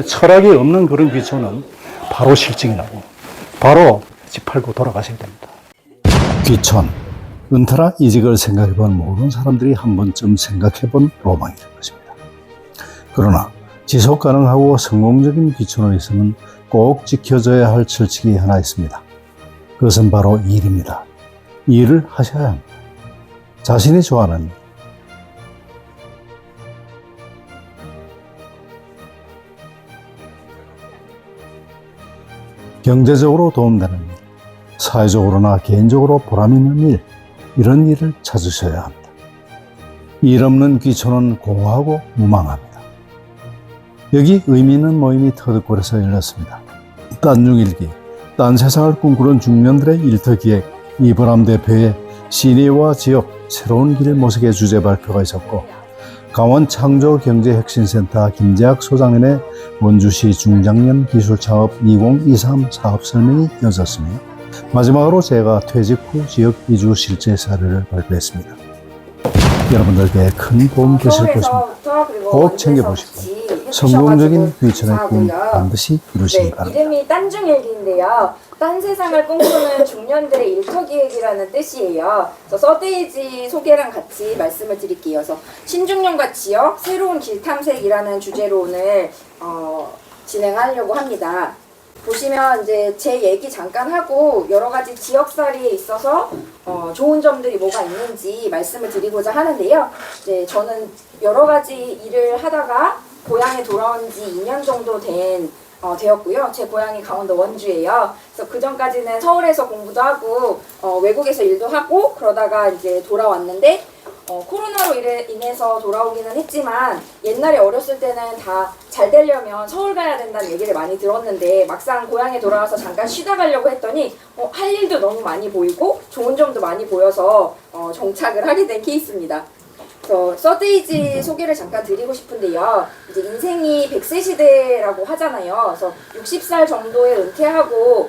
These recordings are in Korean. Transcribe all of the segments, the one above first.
철학이 없는 그런 귀촌은 바로 실증이 나고 바로 집 팔고 돌아가셔야 됩니다. 귀촌, 은퇴나 이직을 생각해본 모든 사람들이 한 번쯤 생각해본 로망이 될 것입니다. 그러나 지속 가능하고 성공적인 귀촌을 위해서는 꼭 지켜져야 할 철칙이 하나 있습니다. 그것은 바로 일입니다. 일을 하셔야 합니다. 자신이 좋아하는 일. 경제적으로 도움되는 일, 사회적으로나 개인적으로 보람 있는 일, 이런 일을 찾으셔야 합니다. 일 없는 귀촌은 공허하고 무망합니다. 여기 의미 있는 모임이 터득골에서 열렸습니다. 딴중일기, 딴 세상을 꿈꾸는 중년들의 일터기획, 이보람 대표의 시내와 지역, 새로운 길 모색의 주제 발표가 있었고, 강원창조경제혁신센터 김재학 소장님의 원주시 중장년 기술창업 2023 사업 설명이 이어졌으며, 마지막으로 제가 퇴직 후 지역 이주 실제 사례를 발표했습니다. 여러분들께 큰 도움 되실 것입니다. 꼭 챙겨보시고 성공적인 귀촌의 꿈 반드시 이루시기 바랍니다. 이름이 딴중일기인데요. 딴 세상을 꿈꾸는 중년들의 일터기획이라는 뜻이에요. 그래서 서데이지 소개랑 같이 말씀을 드릴게요. 그래서 신중년과 지역, 새로운 길 탐색이라는 주제로 오늘 진행하려고 합니다. 보시면 이제 제 얘기 잠깐 하고 여러 가지 지역살이에 있어서 좋은 점들이 뭐가 있는지 말씀을 드리고자 하는데요. 이제 저는 여러 가지 일을 하다가 고향에 돌아온 지 2년 정도 되었고요. 제 고향이 강원도 원주예요. 그래서 그 전까지는 서울에서 공부도 하고 외국에서 일도 하고 그러다가 이제 돌아왔는데 코로나로 인해서 돌아오기는 했지만 옛날에 어렸을 때는 다 잘 되려면 서울 가야 된다는 얘기를 많이 들었는데 막상 고향에 돌아와서 잠깐 쉬다 가려고 했더니 할 일도 너무 많이 보이고 좋은 점도 많이 보여서 정착을 하게 된 케이스입니다. 서데이지 소개를 잠깐 드리고 싶은데요. 이제 인생이 100세 시대라고 하잖아요. 그래서 60살 정도에 은퇴하고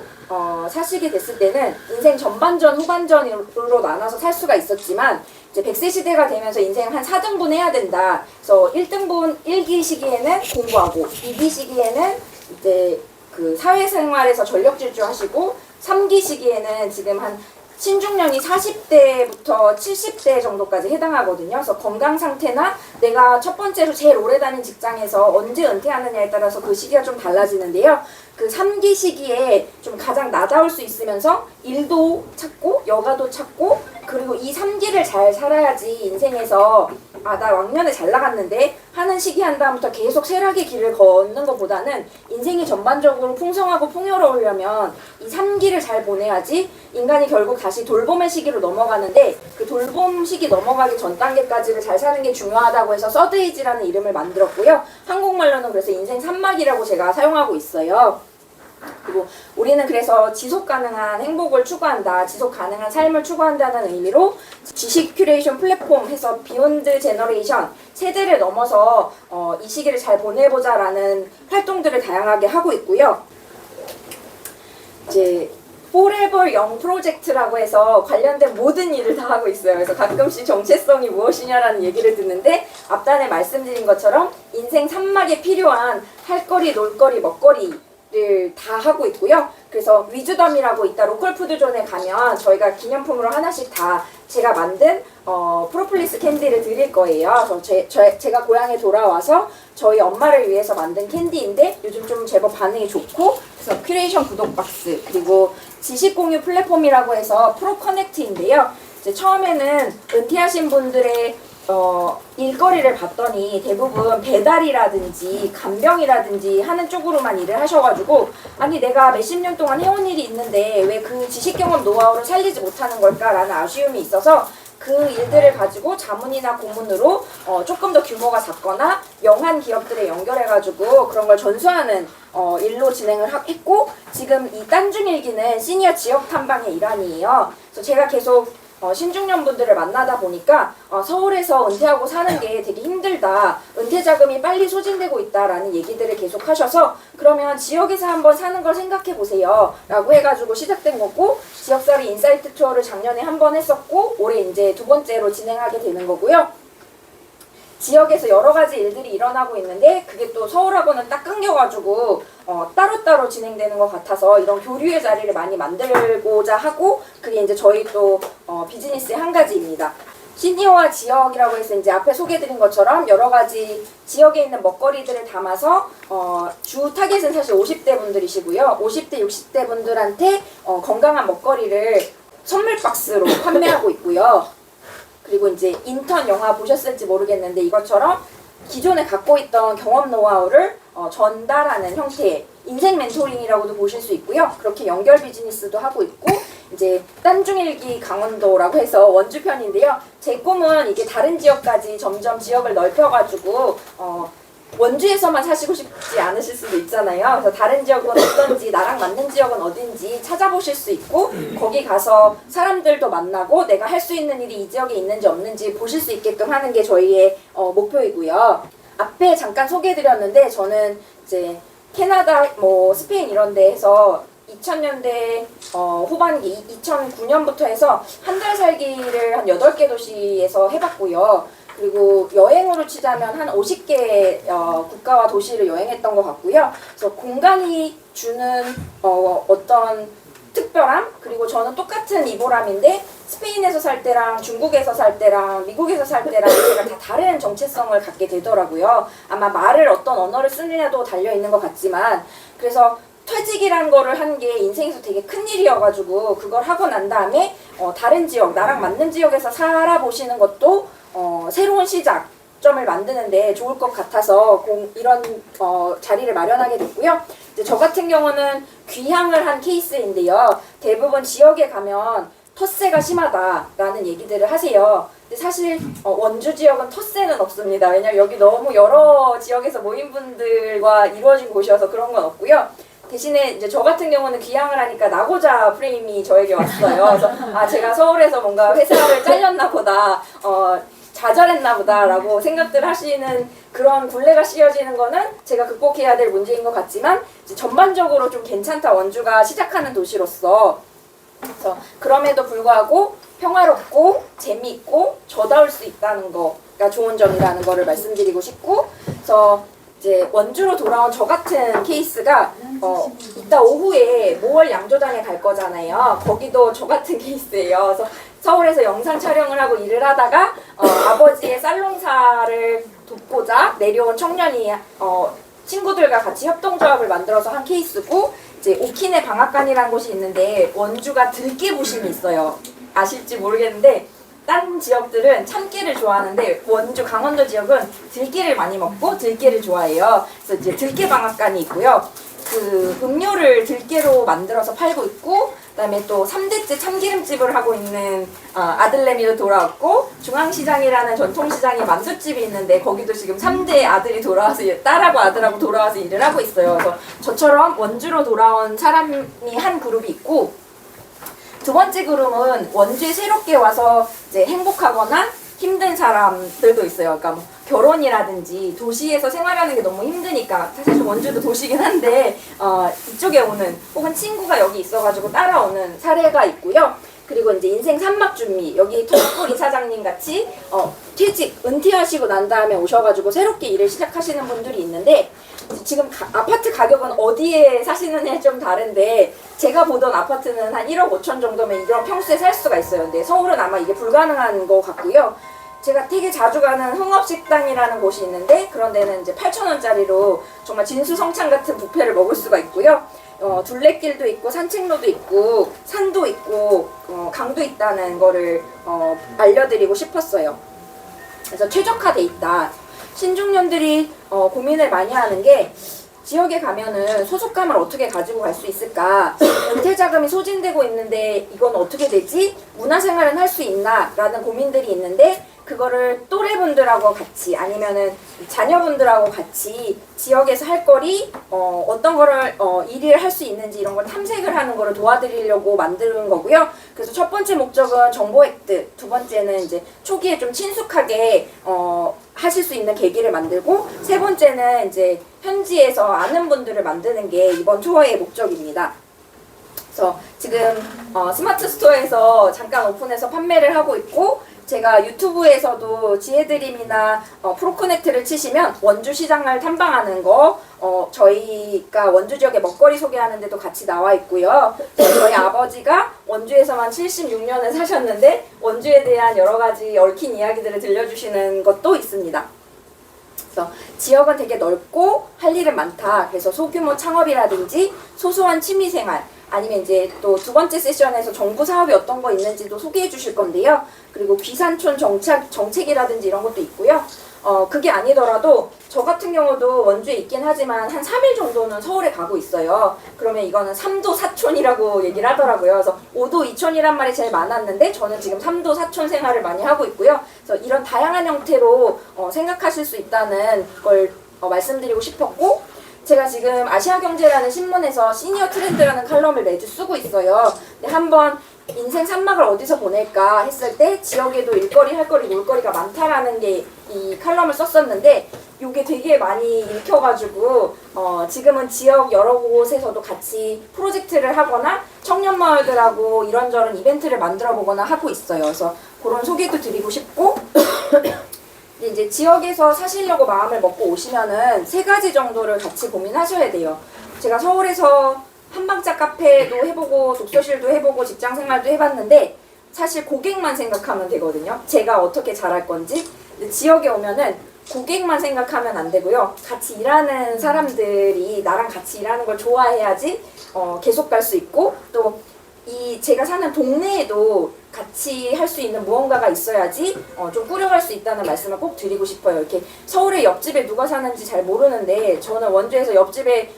사시게 됐을 때는 인생 전반전, 후반전으로 나눠서 살 수가 있었지만 이제 100세 시대가 되면서 인생 한 4등분 해야 된다. 그래서 1등분 1기 시기에는 공부하고 2기 시기에는 이제 그 사회생활에서 전력 질주하시고 3기 시기에는 지금 한 신중년이 40대부터 70대 정도까지 해당하거든요. 그래서 건강 상태나 내가 첫 번째로 제일 오래 다닌 직장에서 언제 은퇴하느냐에 따라서 그 시기가 좀 달라지는데요. 그 3기 시기에 좀 가장 나다울 수 있으면서 일도 찾고 여가도 찾고 그리고 이 3기를 잘 살아야지 인생에서 나 왕년에 잘 나갔는데 하는 시기 한 다음부터 계속 쇠락의 길을 걷는 것보다는 인생이 전반적으로 풍성하고 풍요로우려면 이 3기를 잘 보내야지 인간이 결국 다시 돌봄의 시기로 넘어가는데 그 돌봄 시기 넘어가기 전 단계까지를 잘 사는 게 중요하다고 해서 서데이지라는 이름을 만들었고요. 한국말로는 그래서 인생 3막이라고 제가 사용하고 있어요. 그리고 우리는 그래서 지속 가능한 행복을 추구한다, 지속 가능한 삶을 추구한다는 의미로 지식 큐레이션 플랫폼 해서 비욘드 제너레이션, 세대를 넘어서 이 시기를 잘 보내보자라는 활동들을 다양하게 하고 있고요. 이제 Forever Young 프로젝트라고 해서 관련된 모든 일을 다 하고 있어요. 그래서 가끔씩 정체성이 무엇이냐라는 얘기를 듣는데 앞단에 말씀드린 것처럼 인생 3막에 필요한 할거리, 놀거리, 먹거리 를 다 하고 있고요. 그래서 위즈덤이라고 이따 로컬푸드존에 가면 저희가 기념품으로 하나씩 다 제가 만든 프로폴리스 캔디를 드릴 거예요. 그래서 제가 고향에 돌아와서 저희 엄마를 위해서 만든 캔디인데 요즘 좀 제법 반응이 좋고 그래서 큐레이션 구독 박스 그리고 지식 공유 플랫폼이라고 해서 프로커넥트인데요. 이제 처음에는 은퇴하신 분들의 일거리를 봤더니 대부분 배달이라든지 간병이라든지 하는 쪽으로만 일을 하셔가지고 아니 내가 몇십 년 동안 해온 일이 있는데 왜 그 지식 경험 노하우를 살리지 못하는 걸까라는 아쉬움이 있어서 그 일들을 가지고 자문이나 고문으로 조금 더 규모가 작거나 명한 기업들에 연결해가지고 그런 걸 전수하는 일로 진행을 했고 지금 이 딴중일기는 시니어 지역 탐방의 일환이에요. 그래서 제가 계속 신중년 분들을 만나다 보니까 서울에서 은퇴하고 사는 게 되게 힘들다, 은퇴 자금이 빨리 소진되고 있다라는 얘기들을 계속 하셔서 그러면 지역에서 한번 사는 걸 생각해 보세요 라고 해가지고 시작된 거고 지역살이 인사이트 투어를 작년에 한 번 했었고 올해 이제 두 번째로 진행하게 되는 거고요. 지역에서 여러 가지 일들이 일어나고 있는데 그게 또 서울하고는 딱 끊겨가지고 따로따로 진행되는 것 같아서 이런 교류의 자리를 많이 만들고자 하고 그게 이제 저희 또 비즈니스의 한 가지입니다. 시니어와 지역이라고 해서 이제 앞에 소개해드린 것처럼 여러 가지 지역에 있는 먹거리들을 담아서 주 타겟은 사실 50대 분들이시고요. 50대, 60대 분들한테 건강한 먹거리를 선물 박스로 판매하고 있고요. 그리고 이제 인턴 영화 보셨을지 모르겠는데 이것처럼 기존에 갖고 있던 경험 노하우를 전달하는 형태의 인생 멘토링이라고도 보실 수 있고요. 그렇게 연결 비즈니스도 하고 있고 이제 딴중일기 강원도라고 해서 원주 편인데요. 제 꿈은 이게 다른 지역까지 점점 지역을 넓혀가지고 원주에서만 사시고 싶지 않으실 수도 있잖아요. 그래서 다른 지역은 어떤지 나랑 맞는 지역은 어딘지 찾아보실 수 있고 거기 가서 사람들도 만나고 내가 할 수 있는 일이 이 지역에 있는지 없는지 보실 수 있게끔 하는 게 저희의 목표이고요. 앞에 잠깐 소개해드렸는데 저는 이제 캐나다, 스페인 이런 데에서 2000년대 후반기 2009년부터 해서 한 달 살기를 한 8개 도시에서 해봤고요. 그리고 여행으로 치자면 한 50개 국가와 도시를 여행했던 것 같고요. 그래서 공간이 주는 어떤 특별함, 그리고 저는 똑같은 이보람인데 스페인에서 살 때랑 중국에서 살 때랑 미국에서 살 때랑 제가 다 다른 정체성을 갖게 되더라고요. 아마 말을 어떤 언어를 쓰느냐도 달려있는 것 같지만 그래서 퇴직이란 거를 한 게 인생에서 되게 큰 일이어가지고 그걸 하고 난 다음에 다른 지역, 나랑 맞는 지역에서 살아보시는 것도 새로운 시작점을 만드는데 좋을 것 같아서 이런 자리를 마련하게 됐고요. 이제 저 같은 경우는 귀향을 한 케이스인데요. 대부분 지역에 가면 텃세가 심하다라는 얘기들을 하세요. 근데 사실 원주 지역은 텃세는 없습니다. 왜냐면 여기 너무 여러 지역에서 모인 분들과 이루어진 곳이어서 그런 건 없고요. 대신에 이제 저 같은 경우는 귀향을 하니까 나고자 프레임이 저에게 왔어요. 그래서 제가 서울에서 뭔가 회사를 잘렸나 보다, 좌절했나 보다라고 생각들 하시는 그런 굴레가 씌워지는 거는 제가 극복해야 될 문제인 것 같지만 이제 전반적으로 좀 괜찮다, 원주가 시작하는 도시로서. 그래서 그럼에도 불구하고 평화롭고 재미있고 저다울 수 있다는 거가 좋은 점이라는 거를 말씀드리고 싶고, 그래서 이제 원주로 돌아온 저 같은 케이스가 이따 오후에 모월 양조장에 갈 거잖아요. 거기도 저 같은 케이스예요. 그래서 서울에서 영상 촬영을 하고 일을 하다가 아버지의 살롱사를 돕고자 내려온 청년이 친구들과 같이 협동조합을 만들어서 한 케이스고, 이제 오키네 방앗간이라는 곳이 있는데 원주가 들깨 부심이 있어요. 아실지 모르겠는데 딴 지역들은 참깨를 좋아하는데 원주 강원도 지역은 들깨를 많이 먹고 들깨를 좋아해요. 그래서 이제 들깨 방앗간이 있고요. 그 음료를 들깨로 만들어서 팔고 있고, 그다음에 또 3대째 참기름집을 하고 있는 아들내미도 돌아왔고, 중앙시장이라는 전통시장에 만두집이 있는데 거기도 지금 3대 아들이 돌아와서 딸하고 아들하고 돌아와서 일을 하고 있어요. 그래서 저처럼 원주로 돌아온 사람이 한 그룹이 있고, 두 번째 그룹은 원주에 새롭게 와서 이제 행복하거나 힘든 사람들도 있어요. 그러니까 뭐 결혼이라든지 도시에서 생활하는 게 너무 힘드니까, 사실 원주도 도시긴 한데 이쪽에 오는, 혹은 친구가 여기 있어가지고 따라오는 사례가 있고요. 그리고 이제 인생 산막 준비, 여기 토끼 이사장님 같이 퇴직, 은퇴하시고 난 다음에 오셔가지고 새롭게 일을 시작하시는 분들이 있는데, 지금 아파트 가격은 어디에 사시느냐에 좀 다른데 제가 보던 아파트는 한 1억 5천 정도면 이런 평수에 살 수가 있어요. 근데 서울은 아마 이게 불가능한 것 같고요. 제가 되게 자주 가는 흥업식당이라는 곳이 있는데 그런 데는 이제 8,000원짜리로 정말 진수성찬 같은 뷔페를 먹을 수가 있고요. 둘레길도 있고 산책로도 있고 산도 있고 강도 있다는 거를 알려드리고 싶었어요. 그래서 최적화돼 있다. 신중년들이 고민을 많이 하는 게, 지역에 가면은 소속감을 어떻게 가지고 갈 수 있을까? 은퇴 자금이 소진되고 있는데 이건 어떻게 되지? 문화생활은 할 수 있나? 라는 고민들이 있는데, 그거를 또래분들하고 같이 아니면은 자녀분들하고 같이 지역에서 할 거리, 어떤 거를 일을 할 수 있는지 이런 걸 탐색을 하는 거를 도와드리려고 만드는 거고요. 그래서 첫 번째 목적은 정보 획득, 두 번째는 이제 초기에 좀 친숙하게 하실 수 있는 계기를 만들고, 세 번째는 이제 현지에서 아는 분들을 만드는 게 이번 투어의 목적입니다. 그래서 지금 스마트 스토어에서 잠깐 오픈해서 판매를 하고 있고, 제가 유튜브에서도 지혜드림이나 프로코넥트를 치시면 원주 시장을 탐방하는 거 저희가 원주 지역의 먹거리 소개하는 데도 같이 나와 있고요. 저희 아버지가 원주에서만 76년을 사셨는데 원주에 대한 여러 가지 얽힌 이야기들을 들려주시는 것도 있습니다. 그래서 지역은 되게 넓고 할 일은 많다. 그래서 소규모 창업이라든지 소소한 취미생활 아니면 이제 또 두 번째 세션에서 정부 사업이 어떤 거 있는지도 소개해 주실 건데요. 그리고 귀산촌 정책이라든지 이런 것도 있고요. 그게 아니더라도 저 같은 경우도 원주에 있긴 하지만 한 3일 정도는 서울에 가고 있어요. 그러면 이거는 3도 4촌이라고 얘기를 하더라고요. 그래서 5도 2촌이란 말이 제일 많았는데 저는 지금 3도 4촌 생활을 많이 하고 있고요. 그래서 이런 다양한 형태로 생각하실 수 있다는 걸 말씀드리고 싶었고, 제가 지금 아시아경제라는 신문에서 시니어 트렌드라는 칼럼을 매주 쓰고 있어요. 근데 한번 인생 산막을 어디서 보낼까 했을 때 지역에도 일거리, 할거리, 놀거리가 많다라는 게 이 칼럼을 썼었는데 이게 되게 많이 읽혀가지고 지금은 지역 여러 곳에서도 같이 프로젝트를 하거나 청년마을들하고 이런저런 이벤트를 만들어 보거나 하고 있어요. 그래서 그런 소개도 드리고 싶고 근데 이제 지역에서 사시려고 마음을 먹고 오시면은 3가지 정도를 같이 고민하셔야 돼요. 제가 서울에서 한방짝 카페도 해보고 독서실도 해보고 직장생활도 해봤는데 사실 고객만 생각하면 되거든요. 제가 어떻게 잘할 건지. 근데 지역에 오면은 고객만 생각하면 안 되고요. 같이 일하는 사람들이 나랑 같이 일하는 걸 좋아해야지 계속 갈 수 있고, 또 이 제가 사는 동네에도 같이 할 수 있는 무언가가 있어야지 좀 꾸려갈 수 있다는 말씀을 꼭 드리고 싶어요. 이렇게 서울의 옆집에 누가 사는지 잘 모르는데 저는 원주에서 옆집에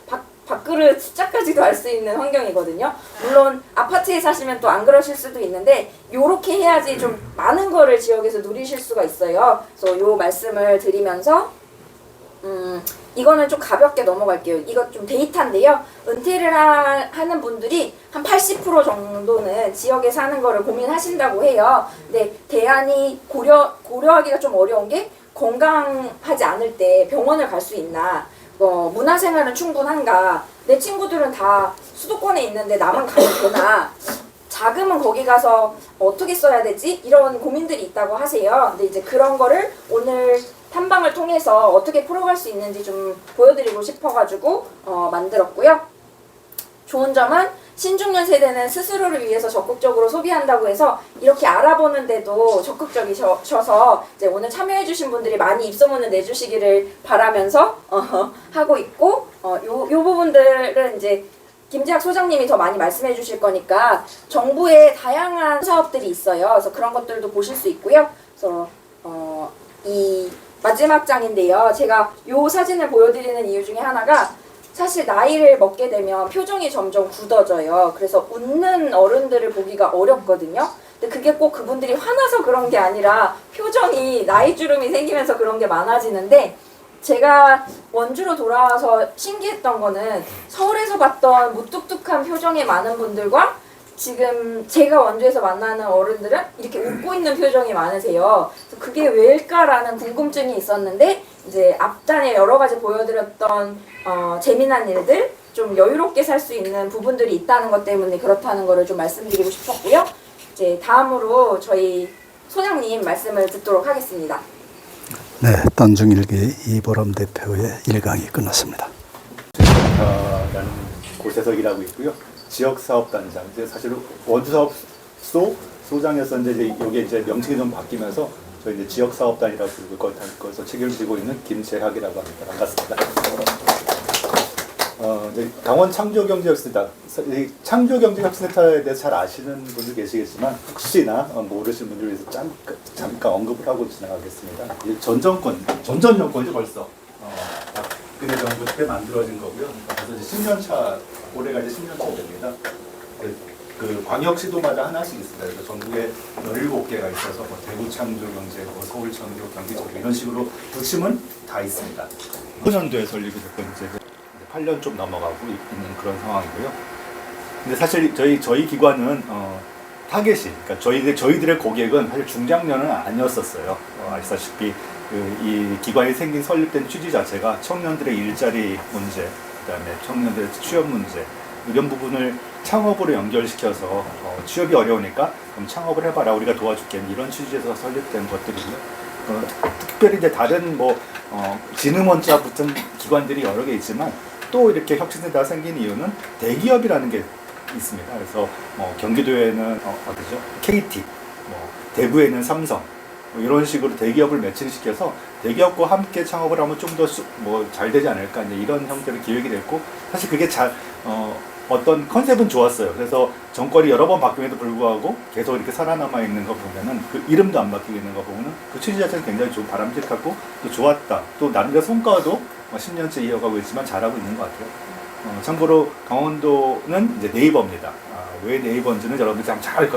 밥그릇 숫자까지도 알 수 있는 환경이거든요. 물론 아파트에 사시면 또 안 그러실 수도 있는데 요렇게 해야지 좀 많은 거를 지역에서 누리실 수가 있어요. 그래서 요 말씀을 드리면서 이거는 좀 가볍게 넘어갈게요. 이거 좀 데이터인데요. 은퇴를 하는 분들이 한 80% 정도는 지역에 사는 거를 고민하신다고 해요. 근데 대안이 고려하기가 좀 어려운 게 건강하지 않을 때 병원을 갈 수 있나, 문화생활은 충분한가, 내 친구들은 다 수도권에 있는데 나만 가면 되나, 자금은 거기 가서 어떻게 써야 되지? 이런 고민들이 있다고 하세요. 근데 이제 그런 거를 오늘 탐방을 통해서 어떻게 풀어갈 수 있는지 좀 보여드리고 싶어가지고 만들었고요. 좋은 점은 신중년 세대는 스스로를 위해서 적극적으로 소비한다고 해서 이렇게 알아보는데도 적극적이셔서 이제 오늘 참여해주신 분들이 많이 입소문을 내주시기를 바라면서 하고 있고, 요 부분들은 이제 김재학 소장님이 더 많이 말씀해 주실 거니까 정부의 다양한 사업들이 있어요. 그래서 그런 것들도 보실 수 있고요. 그래서 이 마지막 장인데요. 제가 요 사진을 보여드리는 이유 중에 하나가 사실 나이를 먹게 되면 표정이 점점 굳어져요. 그래서 웃는 어른들을 보기가 어렵거든요. 근데 그게 꼭 그분들이 화나서 그런 게 아니라 표정이 나이주름이 생기면서 그런 게 많아지는데, 제가 원주로 돌아와서 신기했던 거는 서울에서 봤던 무뚝뚝한 표정이 많은 분들과 지금 제가 원주에서 만나는 어른들은 이렇게 웃고 있는 표정이 많으세요. 그래서 그게 왜일까라는 궁금증이 있었는데, 이제 앞단에 여러 가지 보여드렸던 재미난 일들, 좀 여유롭게 살 수 있는 부분들이 있다는 것 때문에 그렇다는 거를 좀 말씀드리고 싶었고요. 이제 다음으로 저희 소장님 말씀을 듣도록 하겠습니다. 네, 딴중일기 이보람 대표의 일강이 끝났습니다. 라는 곳에서 일하고 있고요. 지역사업단장, 이제 사실 원주사업소 소장이었었는데 여기 이제 명칭이 좀 바뀌면서 저희 이제 지역사업단이라고 부를 것을 책임을 지고 있는 김재학이라고 합니다. 반갑습니다. 이제 강원 창조경제혁신센터, 창조경제혁신센터에 대해서 잘 아시는 분들 계시겠지만 혹시나 모르시는 분들을 위해서 잠깐 언급을 하고 지나가겠습니다. 전 정권이죠 벌써. 박근혜 정부 때 만들어진 거고요. 그래서 이제 10년 차, 올해가 이제 10년 차 됩니다. 그 광역시도마다 하나씩 있습니다. 그래서 전국에 17개가 있어서 대구 창조경제, 서울 창조, 경기 창조 이런 식으로 부침은 다 있습니다. 9년도에 설립이 됐고 이제 8년 좀 넘어가고 있는 그런 상황이고요. 근데 사실 저희 기관은 타겟이, 그러니까 저희들의 고객은 사실 중장년은 아니었었어요. 아시다시피 이 기관이 설립된 취지 자체가 청년들의 일자리 문제, 그다음에 청년들의 취업 문제 이런 부분을 창업으로 연결시켜서 취업이 어려우니까 그럼 창업을 해봐라, 우리가 도와줄게, 이런 취지에서 설립된 것들이고요. 특별히 이제 다른 진흥원자 붙은 기관들이 여러 개 있지만 또 이렇게 혁신센터가 생긴 이유는 대기업이라는 게 있습니다. 그래서 경기도에는 어디죠? KT, 대구에는 삼성, 이런 식으로 대기업을 매칭시켜서 대기업과 함께 창업을 하면 좀 더 잘 되지 않을까, 이제 이런 형태로 기획이 됐고, 사실 그게 어떤 컨셉은 좋았어요. 그래서 정권이 여러 번 바뀜에도 불구하고 계속 이렇게 살아남아 있는 거 보면은, 그 이름도 안 바뀌고 있는 거 보면은 그 취지 자체는 굉장히 좀 바람직하고 또 좋았다. 또 나름대로 성과도 10년째 이어가고 있지만 잘하고 있는 것 같아요. 참고로 강원도는 이제 네이버입니다. 왜 네이버인지는 여러분들이 잘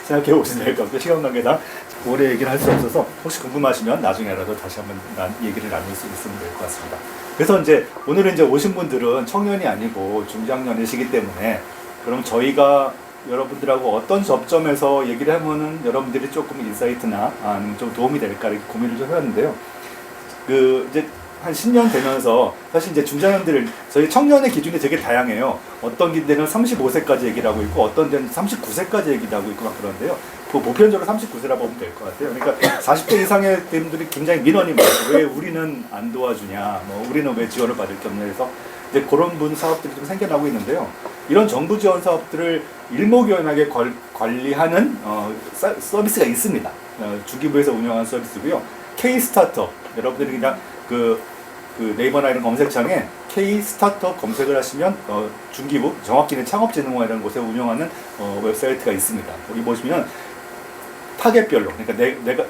생각해 보시면 될 것 같고요. 시간 관계상 오래 얘기를 할 수 없어서 혹시 궁금하시면 나중에라도 다시 한번 얘기를 나눌 수 있으면 될 것 같습니다. 그래서 이제 오늘은 이제 오신 분들은 청년이 아니고 중장년이시기 때문에, 그럼 저희가 여러분들하고 어떤 접점에서 얘기를 하면은 여러분들이 조금 인사이트나 아니면 좀 도움이 될까, 이렇게 고민을 좀 해봤는데요. 이제 한 10년 되면서 사실 이제 중장년들을, 저희 청년의 기준이 되게 다양해요. 어떤 데는 35세까지 얘기를 하고 있고, 어떤 데는 39세까지 얘기를 하고 있고 막 그런데요. 보편적으로 39세라고 보면 될 것 같아요. 그러니까 40대 이상의 분들이 굉장히 민원이 많아요. 왜 우리는 안 도와주냐, 우리는 왜 지원을 받을 게 없냐 해서 이제 그런 분 사업들이 좀 생겨나고 있는데요. 이런 정부 지원 사업들을 일목요연하게 관리하는 서비스가 있습니다. 주기부에서 운영하는 서비스고요. K-스타트업, 여러분들이 그냥 그 네이버나 이런 검색창에 K-스타트업 검색을 하시면 중기부, 정확히는 창업진흥원이라는 곳에 운영하는 웹사이트가 있습니다. 거기 보시면 타겟별로, 그러니까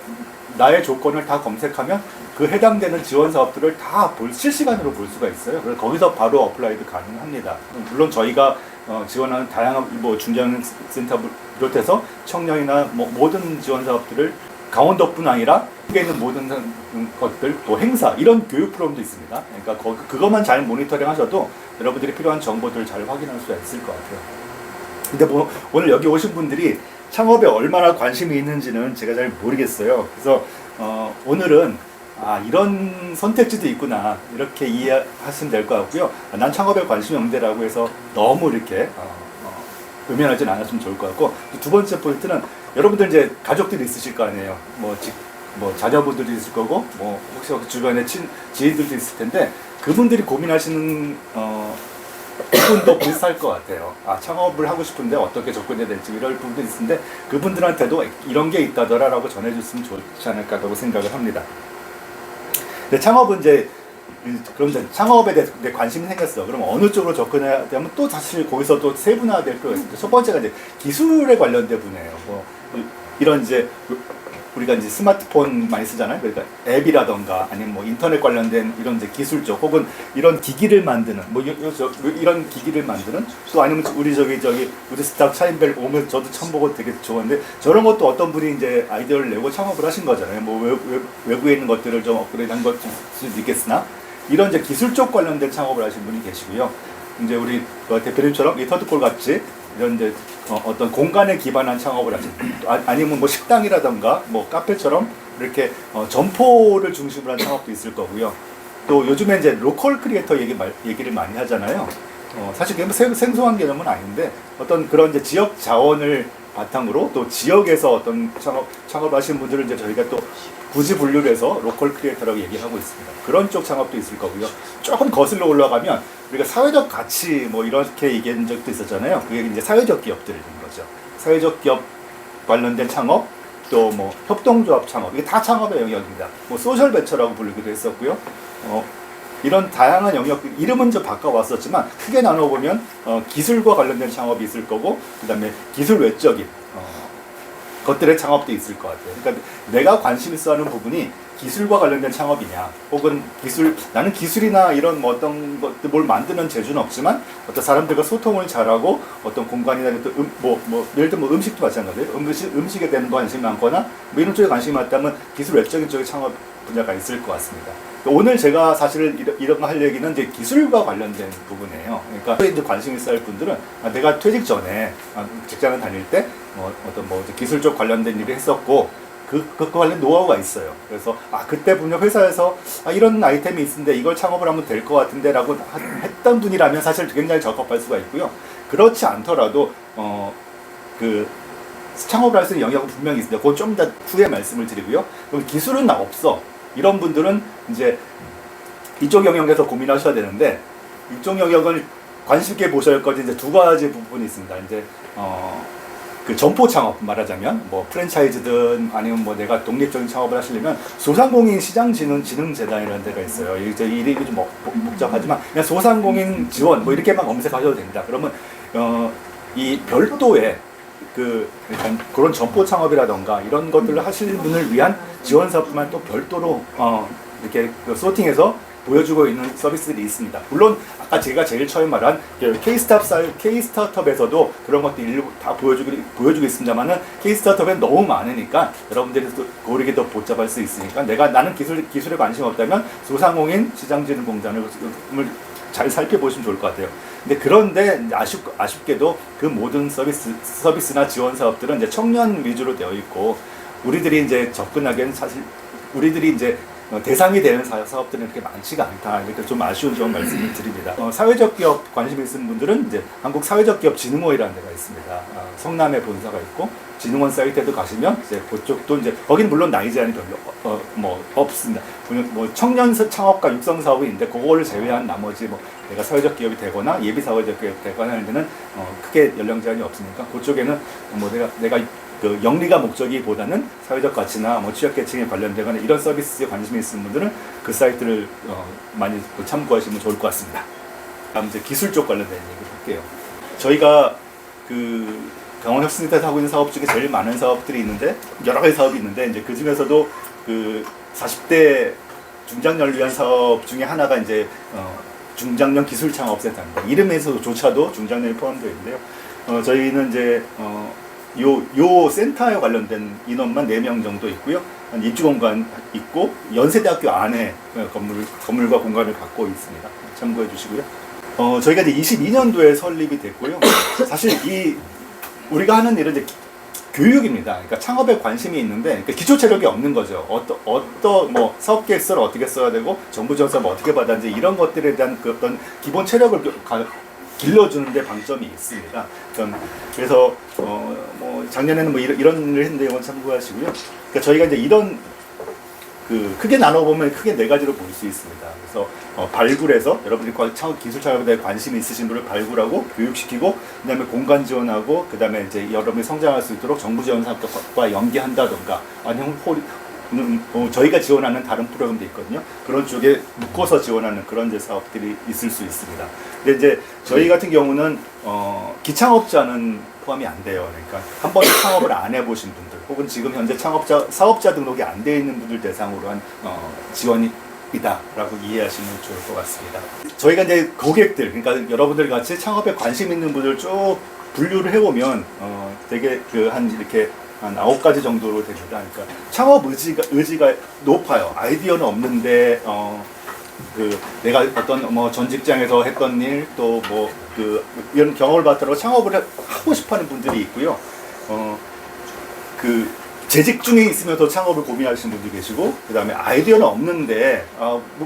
나의 조건을 다 검색하면 그 해당되는 지원 사업들을 다 실시간으로 볼 수가 있어요. 그래서 거기서 바로 어플라이도 가능합니다. 물론 저희가 지원하는 다양한 중장년센터 비롯해서 청년이나 모든 지원 사업들을 강원도뿐 아니라 한국에 있는 모든 것들, 또 행사, 이런 교육 프로그램도 있습니다. 그러니까 그것만 잘 모니터링 하셔도 여러분들이 필요한 정보들을 잘 확인할 수가 있을 것 같아요. 근데 오늘 여기 오신 분들이 창업에 얼마나 관심이 있는지는 제가 잘 모르겠어요. 그래서 오늘은 이런 선택지도 있구나, 이렇게 이해하시면 될 것 같고요. 난 창업에 관심이 없는데라고 해서 너무 이렇게 외면하진 않았으면 좋을 것 같고, 두 번째 포인트는 여러분들 이제 가족들이 있으실 거 아니에요. 자녀분들도 있을 거고, 혹시 주변에 지인들도 있을 텐데, 그분들이 고민하시는 부분도 비슷할 것 같아요. 창업을 하고 싶은데 어떻게 접근해야 될지, 이럴 부분도 있는데 그분들한테도 이런 게 있다더라라고 전해줬으면 좋지 않을까라고 생각을 합니다. 근데 창업은 그럼 창업에 대해서 관심이 생겼어. 그럼 어느 쪽으로 접근해야 되면 또 사실 거기서 또 세분화될 필요가 있습니다. 첫 번째가 이제 기술에 관련된 분야예요. 이런 우리가 이제 스마트폰 많이 쓰잖아요. 그러니까 앱이라던가 아니면 인터넷 관련된 이런 이제 기술 쪽, 혹은 이런 기기를 만드는 이런 기기를 만드는, 또 아니면 우리 스타트 차인벨 오면 저도 처음 보고 되게 좋았는데, 저런 것도 어떤 분이 이제 아이디어를 내고 창업을 하신 거잖아요. 외부에 있는 것들을 좀 업그레이드한 것일 수도 있겠으나, 이런 이제 기술 쪽 관련된 창업을 하신 분이 계시고요. 이제 우리 대표님처럼 이 터드콜 같이 이런 이제 어떤 공간에 기반한 창업을 하신, 아니면 식당이라던가 카페처럼 이렇게 점포를 중심으로 한 창업도 있을 거고요. 또 요즘에 이제 로컬 크리에이터 얘기를 많이 하잖아요. 사실 그게 생소한 개념은 아닌데, 어떤 그런 이제 지역 자원을 바탕으로 또 지역에서 어떤 창업을 하시는 분들을 이제 저희가 또 굳이 분류를 해서 로컬 크리에이터라고 얘기하고 있습니다. 그런 쪽 창업도 있을 거고요. 조금 거슬러 올라가면 우리가 사회적 가치 이렇게 얘기한 적도 있었잖아요. 그게 이제 사회적 기업들인 거죠. 사회적 기업 관련된 창업, 또 협동조합 창업, 이게 다 창업의 영역입니다. 소셜 벤처라고 부르기도 했었고요. 이런 다양한 영역, 이름은 좀 바꿔왔었지만 크게 나눠보면 기술과 관련된 창업이 있을 거고, 그 다음에 기술 외적인 것들의 창업도 있을 것 같아요. 그러니까 내가 관심 있어 하는 부분이 기술과 관련된 창업이냐, 혹은 나는 기술이나 이런 어떤 것들 뭘 만드는 재주는 없지만 어떤 사람들과 소통을 잘하고 어떤 공간이나 예를 들면 음식도 마찬가지예요. 음식에 대한 관심이 많거나 이런 쪽에 관심이 많다면 기술 외적인 쪽의 창업 분야가 있을 것 같습니다. 오늘 제가 사실 이런 거 할 얘기는 이제 기술과 관련된 부분이에요. 그러니까 이제 관심 있어 할 분들은 내가 퇴직 전에 직장을 다닐 때 어떤 기술 쪽 관련된 일을 했었고, 그 관련 노하우가 있어요. 그래서 그때 분명 회사에서 이런 아이템이 있는데 이걸 창업을 하면 될 것 같은데라고 했던 분이라면 사실 굉장히 적합할 수가 있고요. 그렇지 않더라도 그 창업을 할 수 있는 영역은 분명히 있습니다. 그건 좀 더 후에 말씀을 드리고요. 그럼 기술은 없어. 이런 분들은 이제 이쪽 영역에서 고민하셔야 되는데, 이쪽 영역을 관심 있게 보셔야 할 것이 이제 두 가지 부분이 있습니다. 이제 그 점포 창업 말하자면 뭐 프랜차이즈든 아니면 뭐 내가 독립적인 창업을 하시려면 소상공인 시장진흥재단이라는 데가 있어요. 이제 이름이 좀 복잡하지만 그냥 소상공인 지원 뭐 이렇게만 검색하셔도 됩니다. 그러면 이 별도의 일단 그런 점포 창업이라던가 이런 것들을 하시는 분을 위한 지원 사업만 또 별도로 이렇게 소팅해서 보여주고 있는 서비스들이 있습니다. 물론 아까 제가 제일 처음에 말한 K-스타트업에서도 그런 것들 일부 다 보여주고 있습니다만은 K-스타트업엔 너무 많으니까 여러분들이 또 고르게 더 복잡할 수 있으니까 나는 기술에 관심 없다면 소상공인 시장진흥공단을 잘 살펴보시면 좋을 것 같아요. 그런데 아쉽게도 그 모든 서비스나 지원 사업들은 이제 청년 위주로 되어 있고, 우리들이 이제 접근하기에는 사실 우리들이 이제 대상이 되는 사업들은 그렇게 많지가 않다. 이렇게 좀 아쉬운 점 말씀을 드립니다. 사회적 기업 관심 있는 분들은 이제 한국 사회적 기업 진흥원이라는 데가 있습니다. 성남에 본사가 있고, 진흥원 사이트에도 가시면 이제 그쪽도 이제 거기는 물론 나이 제한이 별로 없습니다. 뭐 청년 창업과 육성 사업이 있는데 그거를 제외한 나머지 뭐 내가 사회적 기업이 되거나 예비 사회적 기업이 되거나 하는 데는 크게 연령 제한이 없으니까 그쪽에는 뭐 내가 그 영리가 목적이보다는 사회적 가치나 뭐 취약계층에 관련되거나 이런 서비스에 관심이 있는 분들은 그 사이트를 많이 참고하시면 좋을 것 같습니다. 다음 이제 기술 쪽 관련된 얘기를 할게요. 저희가 그 강원혁신센터에서 하고 있는 사업 중에 제일 많은 사업들이 있는데, 여러 가지 사업이 있는데 이제 그 중에서도 그 40대 중장년을 위한 사업 중에 하나가 이제 중장년 기술 창업센터입니다. 이름에서조차도 중장년이 포함되어 있는데요. 저희는 이제 요 센터에 관련된 인원만 4명 정도 있고요. 한 입주공간 있고 연세대학교 안에 건물과 공간을 갖고 있습니다. 참고해 주시고요. 저희가 이제 22년도에 설립이 됐고요. 사실 우리가 하는 일은 이제 교육입니다. 그러니까 창업에 관심이 있는데 그러니까 기초 체력이 없는 거죠. 뭐 사업 계획서를 어떻게 써야 되고 정부 지원사를 어떻게 받았는지 이런 것들에 대한 그 어떤 기본 체력을 길러주는데 방점이 있습니다. 그래서 뭐 작년에는 뭐 이런 일을 했는데 이건 참고하시고요. 그러니까 저희가 이제 이런 크게 나눠보면 크게 4가지로 볼 수 있습니다. 그래서 발굴해서 여러분들이 기술 창업에 대해 관심이 있으신 분을 발굴하고 교육시키고, 그다음에 공간 지원하고, 그다음에 이제 여러분이 성장할 수 있도록 정부 지원 사업과 연계한다던가, 아니면 저희가 지원하는 다른 프로그램도 있거든요. 그런 쪽에 묶어서 지원하는 그런 이제 사업들이 있을 수 있습니다. 근데 이제 저희 같은 경우는 기창업자는 포함이 안 돼요. 그러니까 한 번도 창업을 안 해보신 분들, 혹은 지금 현재 사업자 등록이 안 돼 있는 분들 대상으로 한 지원이다라고 이해하시면 좋을 것 같습니다. 저희가 이제 고객들, 그러니까 여러분들 같이 창업에 관심 있는 분들 쭉 분류를 해보면 되게 이렇게 한 9가지 정도로 됩니다. 그러니까 창업 의지가 높아요. 아이디어는 없는데 내가 어떤 뭐 전 직장에서 했던 일, 또 뭐 이런 경험을 바탕으로 창업을 하고 싶어하는 분들이 있고요. 재직 중에 있으면서 창업을 고민하시는 분도 계시고, 그 다음에 아이디어는 없는데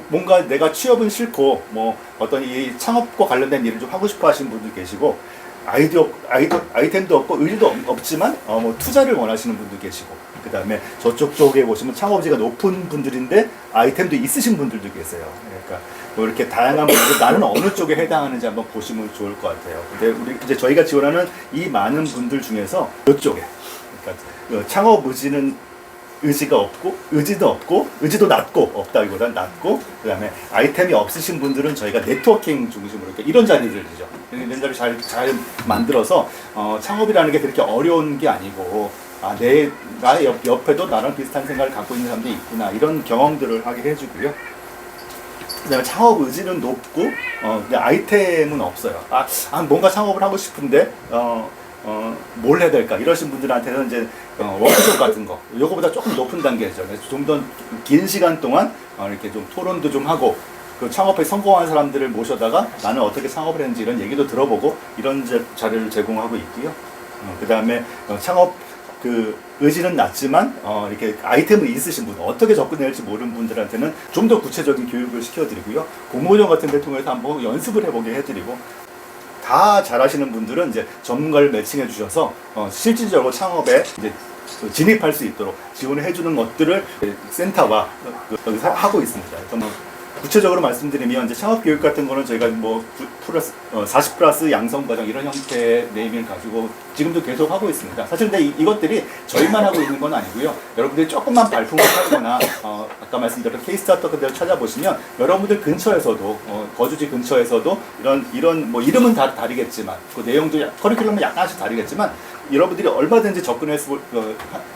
뭔가 내가 취업은 싫고 뭐 어떤 이 창업과 관련된 일을 좀 하고 싶어하시는 분도 계시고, 아이템도 없고 의지도 없지만 뭐 투자를 원하시는 분도 계시고, 그 다음에 저쪽 쪽에 보시면 창업지가 높은 분들인데 아이템도 있으신 분들도 계세요. 그러니까 뭐 이렇게 다양한 분들, 나는 어느 쪽에 해당하는지 한번 보시면 좋을 것 같아요. 근데 이제 저희가 지원하는 이 많은 분들 중에서 이쪽에, 그러니까 창업 의지도 없고 의지도 낮고, 없다기보다는 낮고, 그 다음에 아이템이 없으신 분들은 저희가 네트워킹 중심으로 이런 자리들이죠. 이런 자리 잘 만들어서 창업이라는 게 그렇게 어려운 게 아니고, 나의 옆에도 나랑 비슷한 생각을 갖고 있는 사람들이 있구나, 이런 경험들을 하게 해주고요. 그 다음에 창업 의지는 높고 근데 아이템은 없어요. 뭔가 창업을 하고 싶은데 뭘 해야 될까, 이러신 분들한테는 이제 워크숍 같은 거, 요거보다 조금 높은 단계죠. 좀 더 긴 시간 동안 이렇게 좀 토론도 좀 하고, 그 창업에 성공한 사람들을 모셔다가 나는 어떻게 창업을 했는지 이런 얘기도 들어보고, 이런 자료를 제공하고 있고요. 그 다음에 창업 그 의지는 낮지만 이렇게 아이템이 있으신 분, 어떻게 접근해야 할지 모르는 분들한테는 좀 더 구체적인 교육을 시켜드리고요. 공모전 같은 데 통해서 한번 연습을 해보게 해드리고, 다 잘하시는 분들은 이제 전문가를 매칭해 주셔서 실질적으로 창업에 이제 진입할 수 있도록 지원을 해주는 것들을 센터와 여기서 하고 있습니다. 그래서 뭐 구체적으로 말씀드리면 이제 창업 교육 같은 거는 저희가 뭐 40 플러스 양성 과정 이런 형태의 네이밍을 가지고 지금도 계속 하고 있습니다. 사실 근데 이것들이 저희만 하고 있는 건 아니고요. 여러분들이 조금만 발품을 하거나 아까 말씀드린 케이스 스타터 그대로 찾아보시면 여러분들 근처에서도 거주지 근처에서도 이런 뭐 이름은 다 다르겠지만 그 내용도 커리큘럼은 약간씩 다르겠지만 여러분들이 얼마든지 접근해서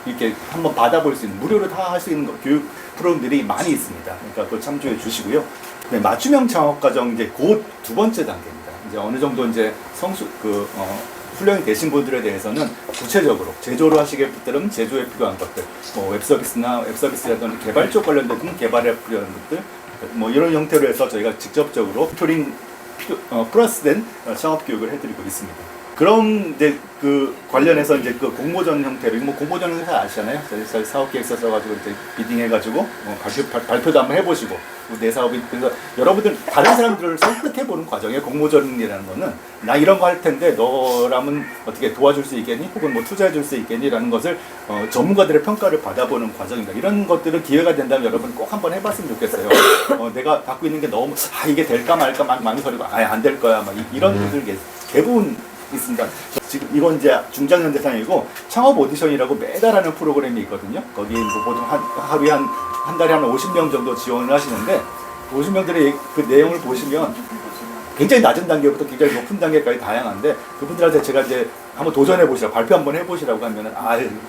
이렇게 한번 받아볼 수 있는 무료로 다 할 수 있는 교육 프로그램들이 많이 있습니다. 그러니까 그걸 참조해 주시고요. 네, 맞춤형 창업 과정 이제 그 두 번째 단계입니다. 이제 어느 정도 이제 훈련이 되신 분들에 대해서는 구체적으로 제조를 하시게 되면 제조에 필요한 것들, 뭐 웹서비스라든지 개발 쪽 관련된 개발에 필요한 것들, 뭐 이런 형태로 해서 저희가 직접적으로 튜토링 플러스된 창업 교육을 해드리고 있습니다. 그럼 이제 그 관련해서 이제 그 공모전 형태로 뭐 공모전은 잘 아시잖아요. 저희 사업 계획서 써가지고 이제 비딩해가지고 발표도 한번 해보시고 내 사업이 그래서 여러분들 다른 사람들을 설득해보는 과정에 공모전이라는 거는 나 이런 거 할 텐데 너라면 어떻게 도와줄 수 있겠니? 혹은 뭐 투자해줄 수 있겠니?라는 것을 전문가들의 평가를 받아보는 과정입니다. 이런 것들은 기회가 된다면 여러분 꼭 한번 해봤으면 좋겠어요. 내가 갖고 있는 게 너무 이게 될까 말까 망설이고 안 될 거야 막 이런 분들 대부분 있습니다. 지금 이건 이제 중장년 대상이고 창업 오디션이라고 매달 하는 프로그램이 있거든요. 거기 뭐 보통 하루에 한 달에 한 50명 정도 지원을 하시는데 50명들의 그 내용을 보시면 굉장히 낮은 단계부터 굉장히 높은 단계까지 다양한데 그분들한테 제가 이제 한번 도전해 보시라고 발표 한번 해보시라고 하면은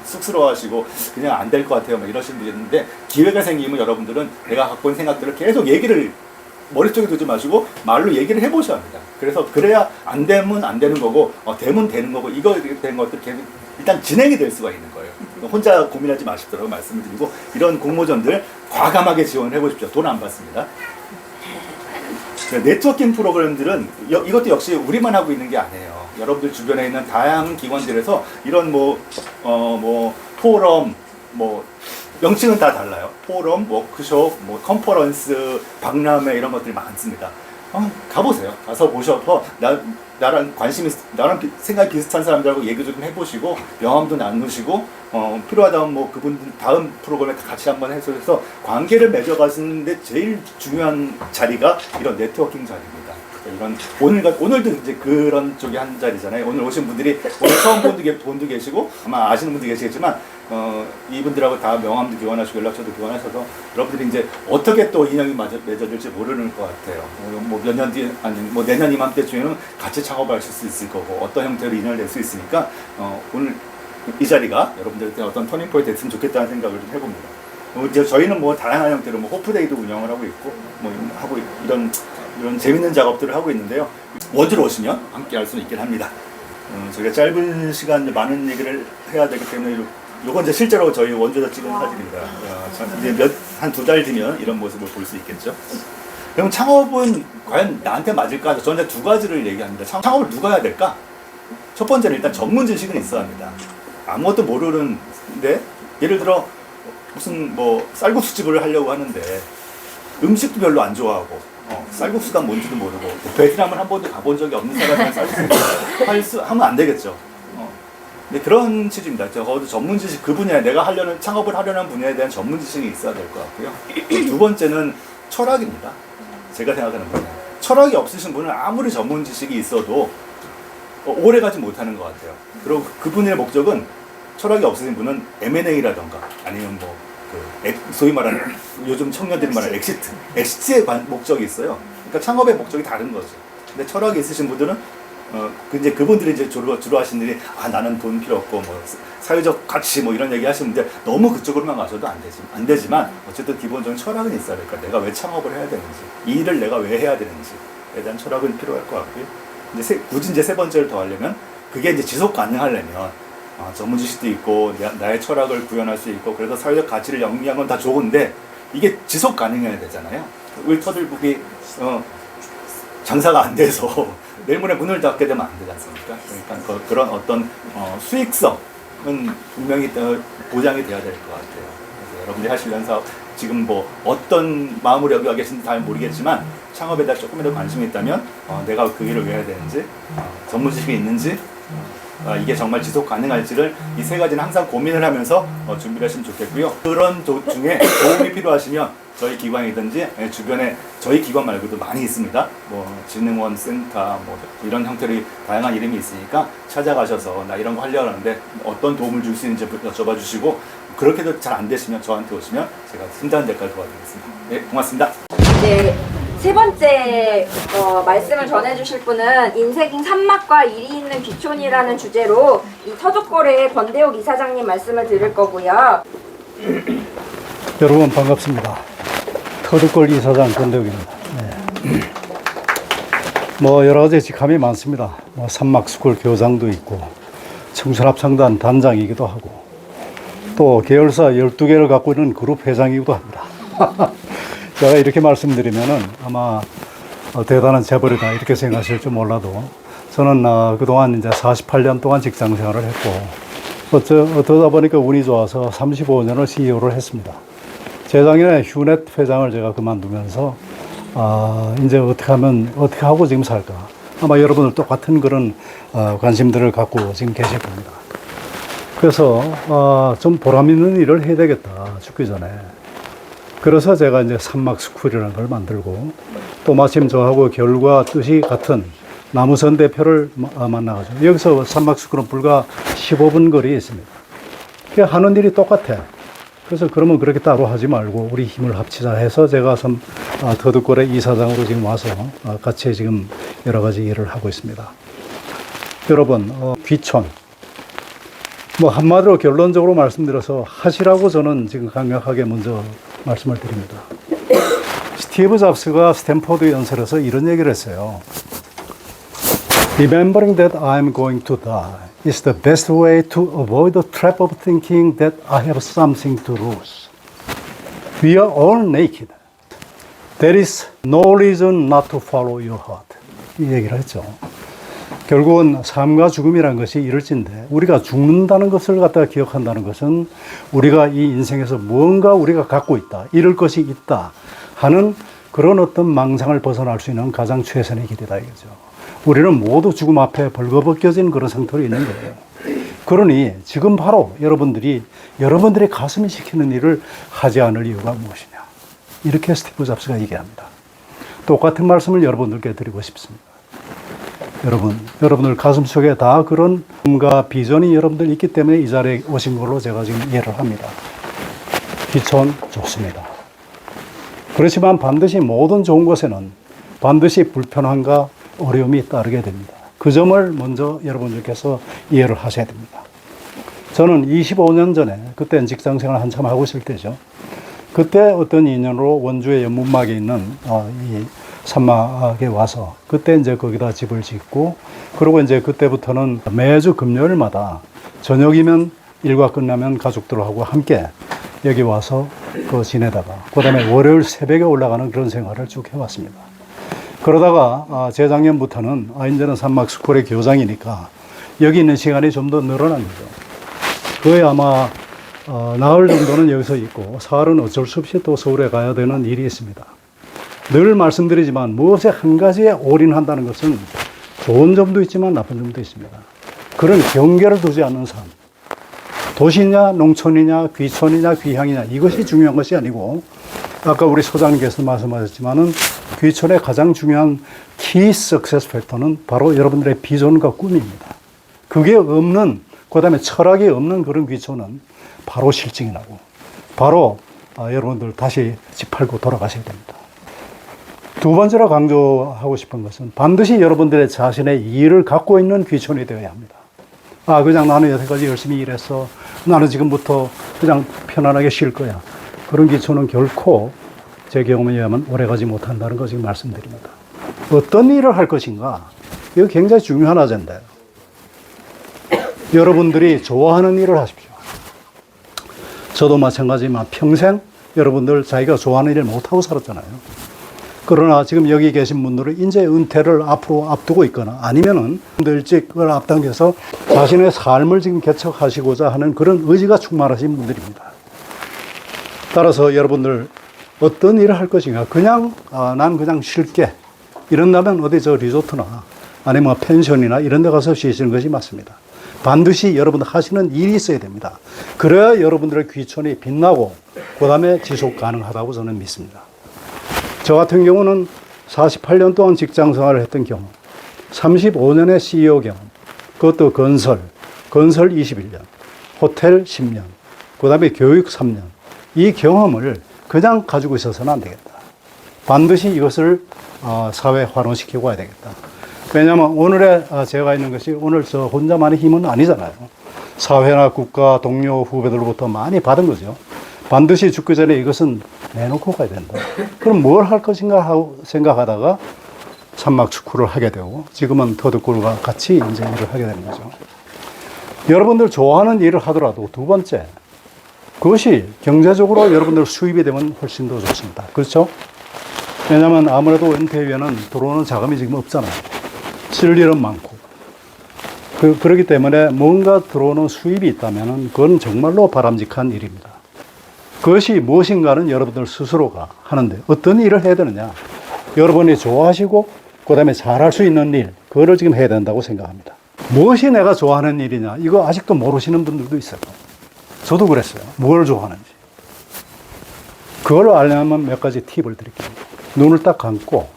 쑥스러워하시고 그냥 안 될 것 같아요 막 이러시는 분이 있는데 기회가 생기면 여러분들은 내가 갖고 있는 생각들을 계속 얘기를 머릿속에 두지 마시고 말로 얘기를 해보셔야 합니다. 그래서 그래야 안 되면 안 되는 거고 되면 되는 거고 이거 된 것들 계속 일단 진행이 될 수가 있는 거예요. 혼자 고민하지 마시도록 말씀을 드리고 이런 공모전들 과감하게 지원을 해보십시오. 돈 안 받습니다. 네트워킹 프로그램들은 이것도 역시 우리만 하고 있는 게 아니에요. 여러분들 주변에 있는 다양한 기관들에서 이런 포럼 명칭은 다 달라요. 포럼, 워크숍, 컨퍼런스, 박람회 이런 것들이 많습니다. 가보세요. 가서 보셔서 나랑 생각이 비슷한 사람들하고 얘기 좀 해보시고 명함도 나누시고 필요하다면 그분들 다음 프로그램에 같이 한번 해서 관계를 맺어가시는데 제일 중요한 자리가 이런 네트워킹 자리입니다. 오늘도 이제 그런 쪽이 한 자리잖아요. 오늘 오신 분들이 오늘 처음 분도 계시고 아마 아시는 분도 계시겠지만 이분들하고 다 명함도 교환하시고 연락처도 교환하셔서 여러분들이 이제 어떻게 또 인연이 맺어질지 모르는 것 같아요. 몇 년 뒤에 내년 이맘때쯤에는 같이 창업하실 수 있을 거고 어떤 형태로 인연을 낼 수 있으니까 오늘 이 자리가 여러분들한테 어떤 터닝 포인트 됐으면 좋겠다는 생각을 좀 해봅니다. 이제 저희는 다양한 형태로 호프데이도 운영을 하고 있고 이런 재밌는 작업들을 하고 있는데요. 원주로 오시면 함께 할 수 있긴 합니다. 저희가 짧은 시간 많은 얘기를 해야 되기 때문에 요건 이제 실제로 저희 원주에서 찍은 사진입니다. 이제 한 2달 뒤면 이런 모습을 볼 수 있겠죠. 그럼 창업은 과연 나한테 맞을까? 저는 두 가지를 얘기합니다. 창업을 누가 해야 될까? 첫 번째는 일단 전문 지식은 있어야 합니다. 아무것도 모르는데 예를 들어 무슨 쌀국수집을 하려고 하는데 음식도 별로 안 좋아하고 쌀국수가 뭔지도 모르고 베트남을 한 번도 가본 적이 없는 사람이 쌀국수 하면 안 되겠죠. 근데 그런 취지입니다. 적어도 전문 지식 그 분야에 내가 창업을 하려는 분야에 대한 전문 지식이 있어야 될 것 같고요. 두 번째는 철학입니다. 제가 생각하는 분야. 철학이 없으신 분은 아무리 전문 지식이 있어도 오래 가지 못하는 것 같아요. 그리고 그분의 목적은 철학이 없으신 분은 M&A라던가 아니면 소위 말하는 요즘 청년들이 말하는 엑시트의 목적이 있어요. 그러니까 창업의 목적이 다른 거죠. 근데 철학이 있으신 분들은 이제 그분들이 이제 주로 하시는 일이 나는 돈 필요 없고 사회적 가치 이런 얘기 하시는데 너무 그쪽으로만 가셔도 안 되지만 어쨌든 기본적인 철학은 있어야 될까. 내가 왜 창업을 해야 되는지, 이 일을 내가 왜 해야 되는지에 대한 철학은 필요할 것 같고요. 굳이 이제 세 번째를 더 하려면 그게 이제 지속 가능하려면 전문 지식도 있고 나의 철학을 구현할 수 있고 그래서 사회적 가치를 영위한 건 다 좋은데 이게 지속 가능해야 되잖아요. 을터들북이 장사가 안 돼서 내일 모레 문을 닫게 되면 안 되지 않습니까? 그러니까 그런 어떤 수익성 분명히 보장이 돼야 될 것 같아요. 그래서 여러분들이 하시면서 지금 뭐 어떤 마음으로 여기 와 계신지 잘 모르겠지만 창업에 대해 조금이라도 관심이 있다면 내가 그 일을 왜 해야 되는지, 전문 지식이 있는지, 이게 정말 지속 가능할지를 이 세 가지는 항상 고민을 하면서 준비를 하시면 좋겠고요. 그런 중에 도움이 필요하시면 저희 기관이든지 주변에 저희 기관 말고도 많이 있습니다. 뭐 진흥원 센터 뭐 이런 형태의 다양한 이름이 있으니까 찾아가셔서 나 이런 거 하려고 하는데 어떤 도움을 줄 수 있는지 여쭤봐 주시고, 그렇게도 잘 안 되시면 저한테 오시면 제가 순자한 데까지 도와드리겠습니다. 네, 고맙습니다. 이제 세 번째 말씀을 전해주실 분은 인생인 산막과 일이 있는 귀촌이라는 주제로 이 터줏골의 권대옥 이사장님 말씀을 들을 거고요. 여러분 반갑습니다. 터줏골 이사장 권대욱입니다. 네. 뭐 여러 가지 직함이 많습니다. 뭐 산막스쿨 교장도 있고 청춘합창단 단장이기도 하고 또 계열사 12개를 갖고 있는 그룹 회장이기도 합니다. 제가 이렇게 말씀드리면은 아마 대단한 재벌이다 이렇게 생각하실지 몰라도 저는 그동안 이제 48년 동안 직장 생활을 했고 어쩌다 보니까 운이 좋아서 35년을 CEO를 했습니다. 재작년에 휴넷 회장을 제가 그만두면서 이제 어떻게 하고 지금 살까? 아마 여러분들 똑같은 그런 관심들을 갖고 지금 계실 겁니다. 그래서 좀 보람 있는 일을 해야 되겠다, 죽기 전에. 그래서 제가 이제 산막스쿨이라는 걸 만들고 또 마침 저하고 결과 뜻이 같은 남우선 대표를 만나가지고 여기서 산막스쿨은 불과 15분 거리에 있습니다. 하는 일이 똑같아. 그래서 그러면 그렇게 따로 하지 말고 우리 힘을 합치자 해서 제가 터줏골의 이사장으로 지금 와서 같이 지금 여러 가지 일을 하고 있습니다. 여러분, 귀촌. 뭐 한마디로 결론적으로 말씀드려서 하시라고 저는 지금 강력하게 먼저 말씀을 드립니다. 스티브 잡스가 스탠포드 연설에서 이런 얘기를 했어요. Remembering that I am going to die is the best way to avoid the trap of thinking that I have something to lose. We are all naked. There is no reason not to follow your heart. 이 얘기를 했죠. 결국은 삶과 죽음이라는 것이 이럴진데 우리가 죽는다는 것을 갖다가 기억한다는 것은 우리가 이 인생에서 무언가 우리가 갖고 있다, 이룰 것이 있다 하는 그런 어떤 망상을 벗어날 수 있는 가장 최선의 길이다 이거죠. 우리는 모두 죽음 앞에 벌거벗겨진 그런 상태로 있는 거예요. 그러니 지금 바로 여러분들의 가슴이 시키는 일을 하지 않을 이유가 무엇이냐, 이렇게 스티브 잡스가 얘기합니다. 똑같은 말씀을 여러분들께 드리고 싶습니다. 여러분들 가슴 속에 다 그런 꿈과 비전이 여러분들 있기 때문에 이 자리에 오신 걸로 제가 지금 이해를 합니다. 귀촌 좋습니다. 그렇지만 반드시 모든 좋은 것에는 반드시 불편함과 어려움이 따르게 됩니다. 그 점을 먼저 여러분들께서 이해를 하셔야 됩니다. 저는 25년 전에, 그때는 직장생활 한참 하고 있을 때죠. 그때 어떤 인연으로 원주의 연문막에 있는 이 산막에 와서 그때 이제 거기다 집을 짓고, 그리고 이제 그때부터는 매주 금요일마다 저녁이면 일과 끝나면 가족들하고 함께 여기 와서 지내다가 그다음에 월요일 새벽에 올라가는 그런 생활을 쭉 해왔습니다. 그러다가 재작년부터는 이제는 산막스쿨의 교장이니까 여기 있는 시간이 좀 더 늘어난 거죠. 거의 아마 나흘 정도는 여기서 있고 사흘은 어쩔 수 없이 또 서울에 가야 되는 일이 있습니다. 늘 말씀드리지만 무엇에 한 가지에 올인한다는 것은 좋은 점도 있지만 나쁜 점도 있습니다. 그런 경계를 두지 않는 삶. 도시냐 농촌이냐 귀촌이냐 귀향이냐 이것이 중요한 것이 아니고, 아까 우리 소장님께서 말씀하셨지만은 귀촌의 가장 중요한 키 석세스 팩터는 바로 여러분들의 비전과 꿈입니다. 그게 없는, 그 다음에 철학이 없는 그런 귀촌은 바로 실증이 나고 바로 여러분들 다시 집 팔고 돌아가셔야 됩니다. 두 번째로 강조하고 싶은 것은 반드시 여러분들의 자신의 일을 갖고 있는 귀촌이 되어야 합니다. 그냥 나는 여태까지 열심히 일했어, 나는 지금부터 그냥 편안하게 쉴 거야, 그런 귀촌은 결코 제 경험에 의하면 오래가지 못한다는 거 지금 말씀드립니다. 어떤 일을 할 것인가, 이거 굉장히 중요한 아젠다예요. 여러분들이 좋아하는 일을 하십시오. 저도 마찬가지지만 평생 여러분들 자기가 좋아하는 일을 못하고 살았잖아요. 그러나 지금 여기 계신 분들은 이제 은퇴를 앞으로 앞두고 있거나 아니면은 일찍을 앞당겨서 자신의 삶을 지금 개척하시고자 하는 그런 의지가 충만하신 분들입니다. 따라서 여러분들 어떤 일을 할 것인가? 그냥 난 그냥 쉴게 이런다면 어디 저 리조트나 아니면 펜션이나 이런 데 가서 쉬시는 것이 맞습니다. 반드시 여러분들 하시는 일이 있어야 됩니다. 그래야 여러분들의 귀촌이 빛나고 그 다음에 지속 가능하다고 저는 믿습니다. 저 같은 경우는 48년 동안 직장 생활을 했던 경험, 35년의 CEO 경험, 그것도 건설 21년, 호텔 10년, 그 다음에 교육 3년. 이 경험을 그냥 가지고 있어서는 안 되겠다. 반드시 이것을 사회에 환원시키고 와야 되겠다. 왜냐하면 오늘의 제가 있는 것이 오늘 저 혼자만의 힘은 아니잖아요. 사회나 국가, 동료, 후배들로부터 많이 받은 거죠. 반드시 죽기 전에 이것은 내놓고 가야 된다. 그럼 뭘 할 것인가 하고 생각하다가 산막 축구를 하게 되고 지금은 터득골과 같이 이제 일을 하게 되는 거죠. 여러분들 좋아하는 일을 하더라도 두 번째, 그것이 경제적으로 여러분들 수입이 되면 훨씬 더 좋습니다. 그렇죠? 왜냐하면 아무래도 은퇴 후에는 들어오는 자금이 지금 없잖아요. 쓸 일은 많고. 그렇기 때문에 뭔가 들어오는 수입이 있다면 그건 정말로 바람직한 일입니다. 그것이 무엇인가는 여러분들 스스로가 하는데 어떤 일을 해야 되느냐. 여러분이 좋아하시고 그 다음에 잘할 수 있는 일, 그거를 지금 해야 된다고 생각합니다. 무엇이 내가 좋아하는 일이냐. 이거 아직도 모르시는 분들도 있어요. 저도 그랬어요. 뭘 좋아하는지. 그걸 알려면 몇 가지 팁을 드릴게요. 눈을 딱 감고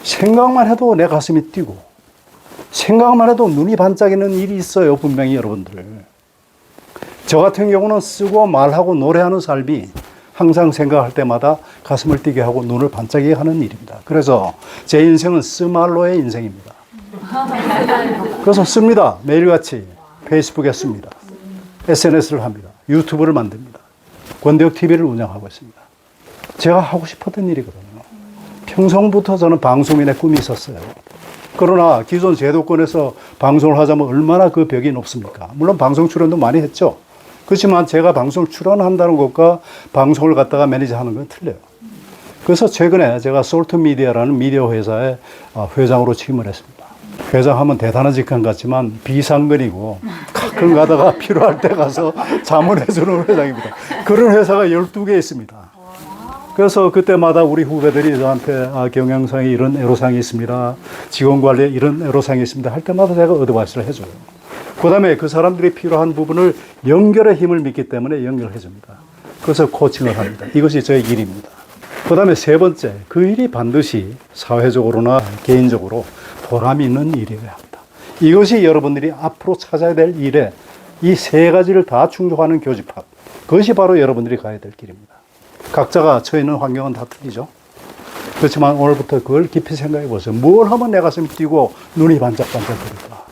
생각만 해도 내 가슴이 뛰고 생각만 해도 눈이 반짝이는 일이 있어요. 분명히 여러분들. 저 같은 경우는 쓰고 말하고 노래하는 삶이 항상 생각할 때마다 가슴을 뛰게 하고 눈을 반짝이게 하는 일입니다. 그래서 제 인생은 쓰말로의 인생입니다. 그래서 씁니다. 매일같이 페이스북에 씁니다. SNS를 합니다. 유튜브를 만듭니다. 권대욱 TV를 운영하고 있습니다. 제가 하고 싶었던 일이거든요. 평소부터 저는 방송인의 꿈이 있었어요. 그러나 기존 제도권에서 방송을 하자면 얼마나 그 벽이 높습니까? 물론 방송 출연도 많이 했죠. 그렇지만 제가 방송 출연한다는 것과 방송을 갖다가 매니저하는 건 틀려요. 그래서 최근에 제가 솔트미디어라는 미디어 회사의 회장으로 취임을 했습니다. 회장하면 대단한 직함 같지만 비상근이고 가끔 가다가 필요할 때 가서 자문해주는 회장입니다. 그런 회사가 12개 있습니다. 그래서 그때마다 우리 후배들이 저한테 경영상에 이런 애로사항이 있습니다. 직원관리에 이런 애로사항이 있습니다. 할 때마다 제가 어드바이스를 해줘요. 그 다음에 그 사람들이 필요한 부분을 연결의 힘을 믿기 때문에 연결해 줍니다. 그래서 코칭을 합니다. 이것이 저의 일입니다. 그 다음에 세 번째, 그 일이 반드시 사회적으로나 개인적으로 보람이 있는 일이어야 합니다. 이것이 여러분들이 앞으로 찾아야 될 일에 이 세 가지를 다 충족하는 교집합. 그것이 바로 여러분들이 가야 될 길입니다. 각자가 처해 있는 환경은 다 틀리죠. 그렇지만 오늘부터 그걸 깊이 생각해 보세요. 뭘 하면 내 가슴이 뛰고 눈이 반짝반짝거릴까?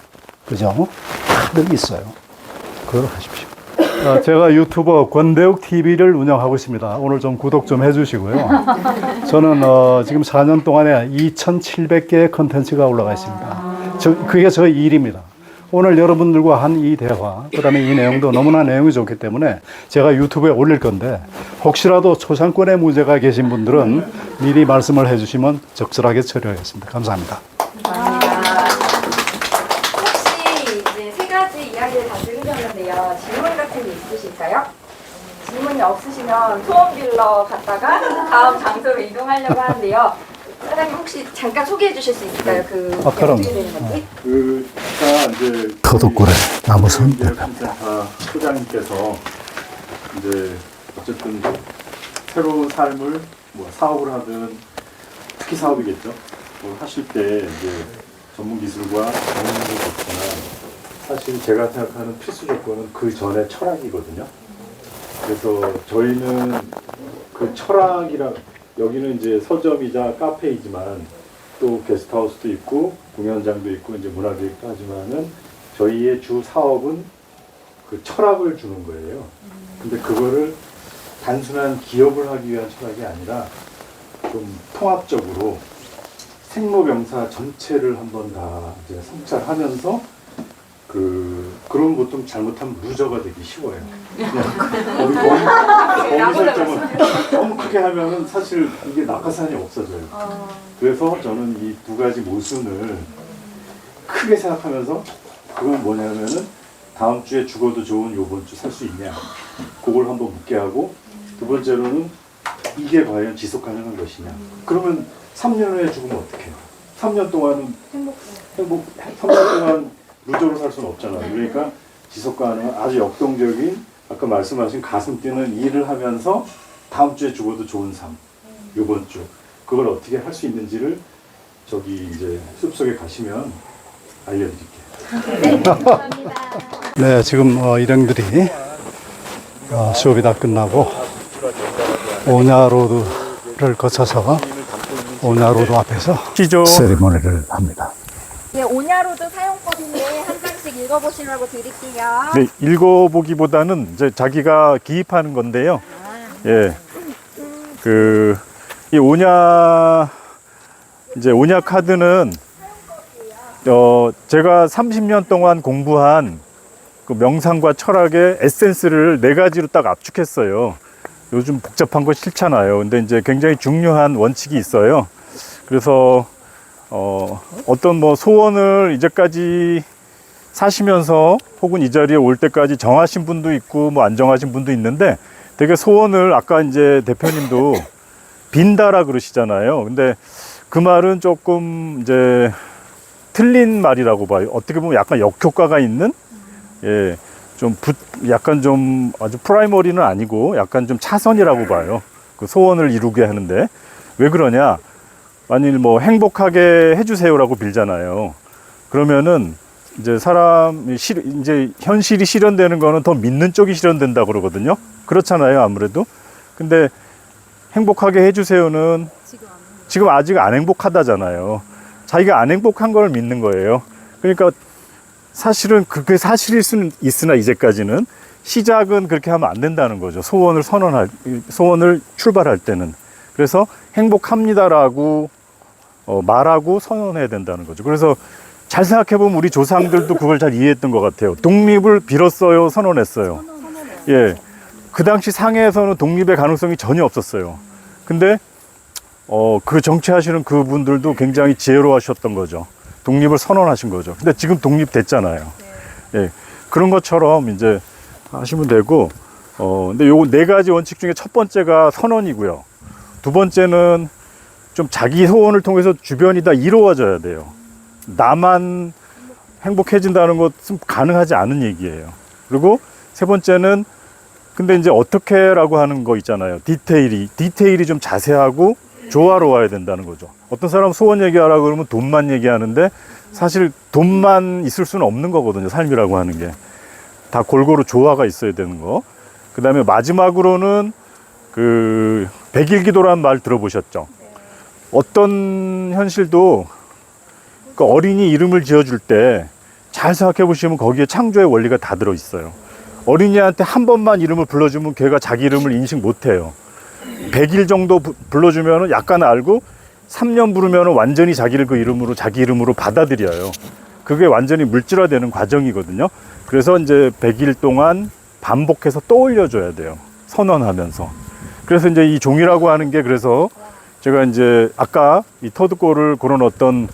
그죠? 다들 있어요. 그걸 하십시오. 제가 유튜버 권대욱 TV를 운영하고 있습니다. 오늘 좀 구독 좀 해주시고요. 저는 지금 4년 동안에 2,700개의 컨텐츠가 올라가 있습니다. 그게 저의 일입니다. 오늘 여러분들과 한 이 대화, 그 다음에 이 내용도 너무나 내용이 좋기 때문에 제가 유튜브에 올릴 건데 혹시라도 초상권에 문제가 계신 분들은 미리 말씀을 해주시면 적절하게 처리하겠습니다. 감사합니다. 혹시 이제 세 가지 이야기를 다 들으셨는데요. 질문 같은 게 있으실까요? 질문이 없으시면 소원 빌러 갔다가 다음 장소로 이동하려고 하는데요. 사장님 혹시 잠깐 소개해 주실 수 있을까요? 그럼. 어떻게 되는 건지? 제가 이제 터득골에 나무선 경제센터 소장님께서 이제 어쨌든 새로운 삶을 뭐 사업을 하든 특히 사업이겠죠. 뭐 하실 때 이제 전문 기술과 경험도 좋지만 사실 제가 생각하는 필수 조건은 그 전에 철학이거든요. 그래서 저희는 그 철학이랑 여기는 이제 서점이자 카페이지만 또 게스트하우스도 있고 공연장도 있고 이제 문화기획도 하지만은 저희의 주 사업은 그 철학을 주는 거예요. 근데 그거를 단순한 기업을 하기 위한 철학이 아니라 좀 통합적으로 생로병사 전체를 한번 다 이제 성찰하면서 그런 보통 잘못하면 루저가 되기 쉬워요. 범위 설정을 너무 크게 하면은 사실 이게 낙하산이 없어져요. 그래서 저는 이 두 가지 모순을 크게 생각하면서 그건 뭐냐면은 다음 주에 죽어도 좋은 요번 주 살 수 있냐 그걸 한번 묻게 하고 두 번째로는 이게 과연 지속 가능한 것이냐. 그러면 3년 후에 죽으면 어떡해요? 3년 동안은 3년 동안 루저로 살 수는 없잖아요. 그러니까 지속 가능한 아주 역동적인 아까 말씀하신 가슴 뛰는 일을 하면서 다음 주에 죽어도 좋은 삶 요번 주 그걸 어떻게 할 수 있는지를 저기 이제 숲속에 가시면 알려드릴게요. 네, 지금 일행들이 수업이 다 끝나고 오냐로드를 거쳐서 오냐로드 앞에서 세리머니를 합니다. 네, 오냐로드 사용법인데 한 장씩 읽어보시라고 드릴게요. 네, 읽어보기보다는 이제 자기가 기입하는 건데요. 예, 이 오냐 카드는 제가 30년 동안 공부한 그 명상과 철학의 에센스를 4가지로 딱 압축했어요. 요즘 복잡한 거 싫잖아요. 근데 이제 굉장히 중요한 원칙이 있어요. 그래서 어떤 뭐 소원을 이제까지 사시면서 혹은 이 자리에 올 때까지 정하신 분도 있고 뭐 안 정하신 분도 있는데 되게 소원을 아까 이제 대표님도 빈다라 그러시잖아요. 근데 그 말은 조금 이제 틀린 말이라고 봐요. 어떻게 보면 약간 역효과가 있는 예, 약간 좀 아주 프라이머리는 아니고 약간 좀 차선이라고 봐요. 그 소원을 이루게 하는데 왜 그러냐? 만일 뭐 행복하게 해주세요라고 빌잖아요. 그러면은 이제 이제 현실이 실현되는 거는 더 믿는 쪽이 실현된다 그러거든요. 그렇잖아요, 아무래도. 근데 행복하게 해주세요는 지금 아직 안 행복하다잖아요. 자기가 안 행복한 걸 믿는 거예요. 그러니까 사실은 그게 사실일 수는 있으나 이제까지는 시작은 그렇게 하면 안 된다는 거죠. 소원을 출발할 때는. 그래서 행복합니다라고 말하고 선언해야 된다는 거죠. 그래서 잘 생각해보면 우리 조상들도 그걸 잘 이해했던 것 같아요. 독립을 빌었어요, 선언했어요. 예, 그 당시 상해에서는 독립의 가능성이 전혀 없었어요. 근데 그 정치하시는 그분들도 굉장히 지혜로우셨던 거죠. 독립을 선언하신 거죠. 근데 지금 독립됐잖아요. 예, 그런 것처럼 이제 하시면 되고, 근데 요거 4가지 원칙 중에 첫 번째가 선언이고요. 두 번째는 좀 자기 소원을 통해서 주변이 다 이루어져야 돼요. 나만 행복해진다는 것은 가능하지 않은 얘기예요. 그리고 세 번째는 근데 이제 어떻게라고 하는 거 있잖아요. 디테일이 좀 자세하고 조화로워야 된다는 거죠. 어떤 사람은 소원 얘기하라고 그러면 돈만 얘기하는데 사실 돈만 있을 수는 없는 거거든요. 삶이라고 하는 게. 다 골고루 조화가 있어야 되는 거. 그 다음에 마지막으로는 그 백일기도라는 말 들어보셨죠? 어떤 현실도 그 어린이 이름을 지어줄 때 잘 생각해 보시면 거기에 창조의 원리가 다 들어있어요. 어린이한테 한 번만 이름을 불러주면 걔가 자기 이름을 인식 못해요. 100일 정도 불러주면 약간 알고 3년 부르면 완전히 자기 이름으로 받아들여요. 그게 완전히 물질화되는 과정이거든요. 그래서 이제 100일 동안 반복해서 떠올려줘야 돼요. 선언하면서. 그래서 이제 이 종이라고 하는 게 그래서 제가 이제 아까 이 터득골을 그런 어떤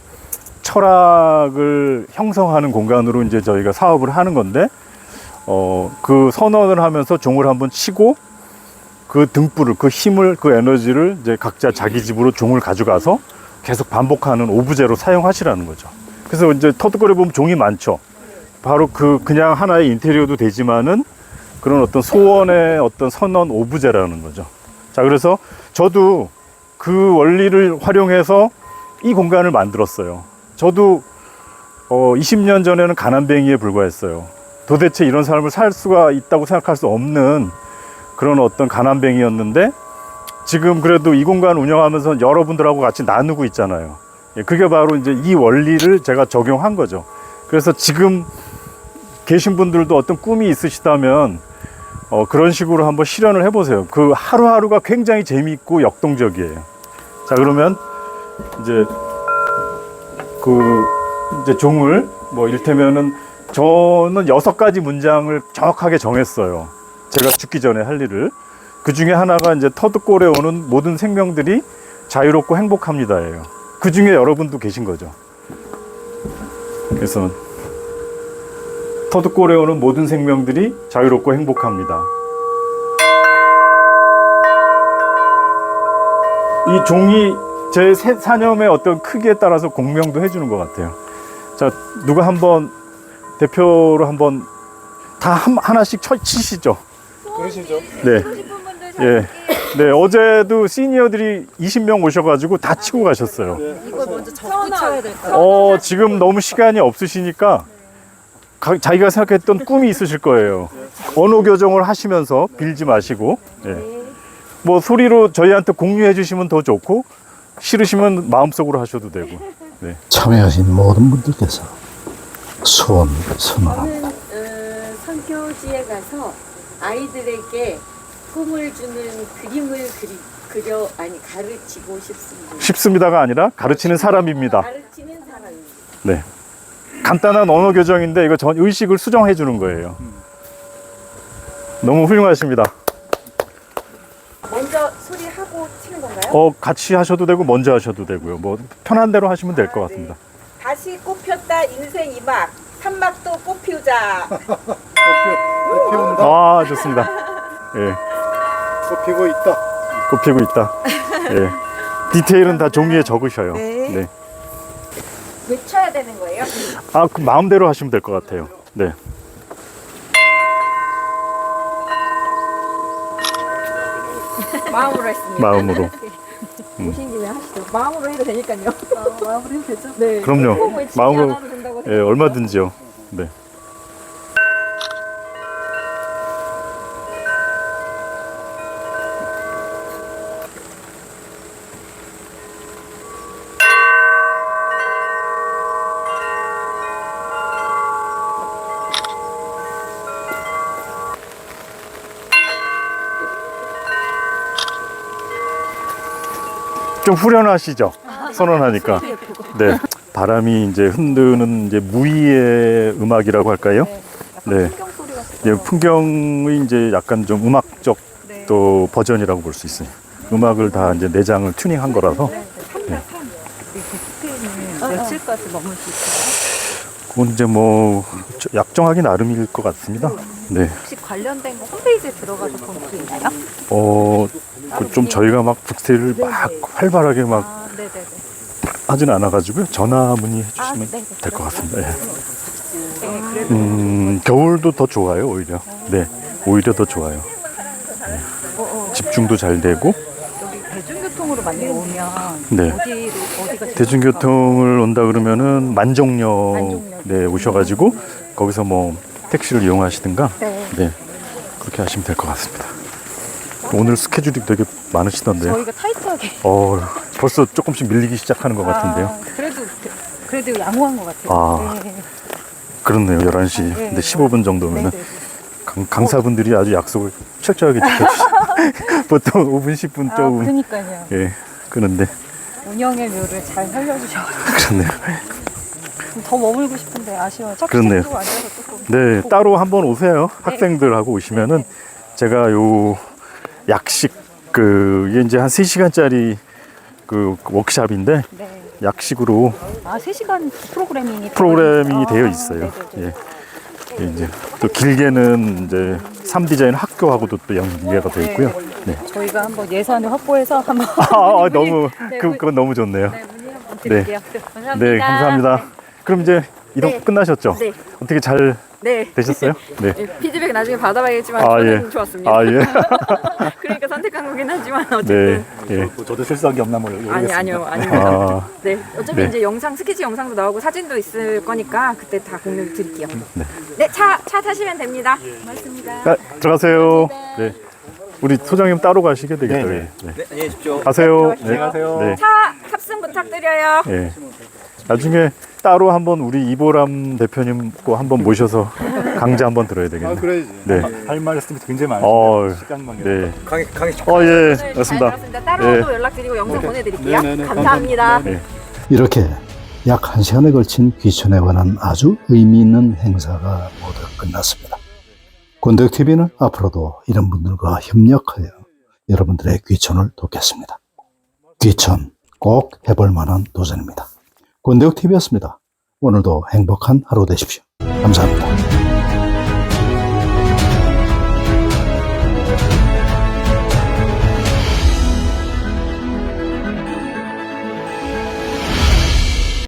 철학을 형성하는 공간으로 이제 저희가 사업을 하는 건데, 그 선언을 하면서 종을 한번 치고 그 등불을, 그 힘을, 그 에너지를 이제 각자 자기 집으로 종을 가져가서 계속 반복하는 오브제로 사용하시라는 거죠. 그래서 이제 터득골에 보면 종이 많죠. 바로 그냥 하나의 인테리어도 되지만은 그런 어떤 소원의 어떤 선언 오브제라는 거죠. 자, 그래서 저도 그 원리를 활용해서 이 공간을 만들었어요. 저도 20년 전에는 가난뱅이에 불과했어요. 도대체 이런 삶을 살 수가 있다고 생각할 수 없는 그런 어떤 가난뱅이였는데 지금 그래도 이 공간 운영하면서 여러분들하고 같이 나누고 있잖아요. 그게 바로 이제 이 원리를 제가 적용한 거죠. 그래서 지금 계신 분들도 어떤 꿈이 있으시다면 그런 식으로 한번 실현을 해보세요. 그 하루하루가 굉장히 재미있고 역동적이에요. 자, 그러면 이제 이제 종을 뭐 이를테면은 저는 6가지 문장을 정확하게 정했어요. 제가 죽기 전에 할 일을. 그 중에 하나가 이제 터득골에 오는 모든 생명들이 자유롭고 행복합니다예요. 그 중에 여러분도 계신 거죠. 그래서 터득골에 오는 모든 생명들이 자유롭고 행복합니다. 이 종이 제 사념의 어떤 크기에 따라서 공명도 해주는 것 같아요. 자, 누가 한번 대표로 한번 다 하나씩 치시죠. 그러시죠? 네. 예. 네, 어제도 시니어들이 20명 오셔가지고 다 치고 가셨어요. 이걸 먼저 접고 쳐야 될까요? 지금 너무 시간이 없으시니까 자기가 생각했던 꿈이 있으실 거예요. 언어 교정을 하시면서 빌지 마시고, 예. 뭐 소리로 저희한테 공유해 주시면 더 좋고, 싫으시면 마음속으로 하셔도 되고. 네. 참여하신 모든 분들께서 소원 선언합니다. 저는 선교지에 가서 아이들에게 꿈을 주는 그림을 가르치고 싶습니다. 쉽습니다가 아니라 가르치는 사람입니다. 가르치는 사람입니다. 네. 간단한 언어 교정인데 이거 전 의식을 수정해 주는 거예요. 너무 훌륭하십니다. 먼저 소리하고 치는 건가요? 같이 하셔도 되고 먼저 하셔도 되고요. 뭐 편한 대로 하시면 될 것 같습니다. 다시 꽃폈다 인생 2막 3막도 꽃 피우자. 아, 좋습니다. 예. 꽃 피고 있다. 꽃 피고 있다. 예. 디테일은 다 종이에 적으셔요. 네. 외쳐야 되는 거예요? 그 마음대로 하시면 될 것 같아요. 네. 마음으로 했습니다. 마음으로. 오신 김에 하시죠. 마음으로 해도 되니까요. 마음으로 해도 되죠? 네. 그럼요. 꼭 외치지 마음으로, 않아도 된다고 예, 얼마든지요. 네. 좀 후련하시죠? 선언하니까. 네. 바람이 이제 흔드는 이제 무의의 음악이라고 할까요? 네. 예, 풍경의 이제 약간 좀 음악적 또 버전이라고 볼 수 있어요. 음악을 다 이제 내장을 튜닝한 거라서. 며칠까지 머물 수 있어요? 그건 이제 뭐 약정하기 나름일 것 같습니다. 네. 혹시 관련된 거 홈페이지에 들어가서 볼 수 있나요? 좀 저희가 막 북새를 막 활발하게 막 네네네. 하진 않아가지고요. 전화 문의해 주시면 네네. 될 것 같습니다. 예. 네, 그래도 겨울도 더 좋아요, 오히려. 네, 오히려 더 좋아요. 집중도 잘 되고. 여기 대중교통으로 만약 오면 네. 어디가 제일 대중교통을 온다 그러면은 만종역 만종역. 네, 오셔가지고 거기서 뭐 택시를 이용하시든가 네, 그렇게 하시면 될 것 같습니다. 오늘 스케줄이 되게 많으시던데요. 저희가 타이트하게. 벌써 조금씩 밀리기 시작하는 것 같은데요. 그래도 양호한 것 같아요. 아. 그렇네요. 11시. 네. 근데 15분 정도면은 네네. 강사분들이 아주 약속을 철저하게 지켜주시죠. 보통 5분, 10분 조금. 그러니까요. 예, 그런데 운영의 묘를 잘 살려주셔가지고 그렇네요. 더 머물고 싶은데 아쉬워요. 그렇네요. 또 앉아서 조금. 네, 따로 한번 오세요. 학생들하고 오시면은 제가 요 약식 이게 이제 한 3시간짜리 그 워크샵인데 네. 약식으로 3시간 프로그래밍이 되어 있어요. 예. 예, 이제 또 길게는 이제 3디자인 학교하고도 또 연계가 되어 있고요. 네. 저희가 한번 예산을 확보해서 한번 너무 그건 너무 좋네요. 문의 한번 드릴게요. 감사합니다. 네, 감사합니다. 그럼 이제 이동 네. 끝나셨죠? 네. 어떻게 잘 네. 되셨어요? 네. 피드백 나중에 받아봐야겠지만 아, 저는 예. 좋았습니다. 아, 예. 그러니까 선택한 거긴 하지만 네. 어쨌든 예. 저도 실수한 게 없나 모르겠습니다. 아니요. 아, 네. 어차피 네. 이제 스케치 영상도 나오고 사진도 있을 거니까 그때 다 공유 드릴게요. 네. 네, 차 타시면 됩니다. 고맙습니다. 들어가세요. 네. 우리 소장님 따로 가시게 되겠다. 네, 네. 네, 안녕히 계십시오. 가세요. 네. 안녕하세요. 네. 차 탑승 부탁드려요. 네. 나중에 따로 한번 우리 이보람 대표님 거 한번 모셔서 강좌 한번 들어야 되겠네. 그래야지. 네. 할 말씀이 굉장히 어, 많으니까 시간만 네. 강의 예. 잘 맞습니다. 들었습니다. 따로도 네. 연락드리고 영상 보내드릴게요. 네네네, 감사합니다. 네. 이렇게 약 1시간에 걸친 귀촌에 관한 아주 의미 있는 행사가 모두 끝났습니다. 곤대역TV는 앞으로도 이런 분들과 협력하여 여러분들의 귀촌을 돕겠습니다. 귀촌 꼭 해볼 만한 도전입니다. 곤대역TV였습니다. 오늘도 행복한 하루 되십시오. 감사합니다.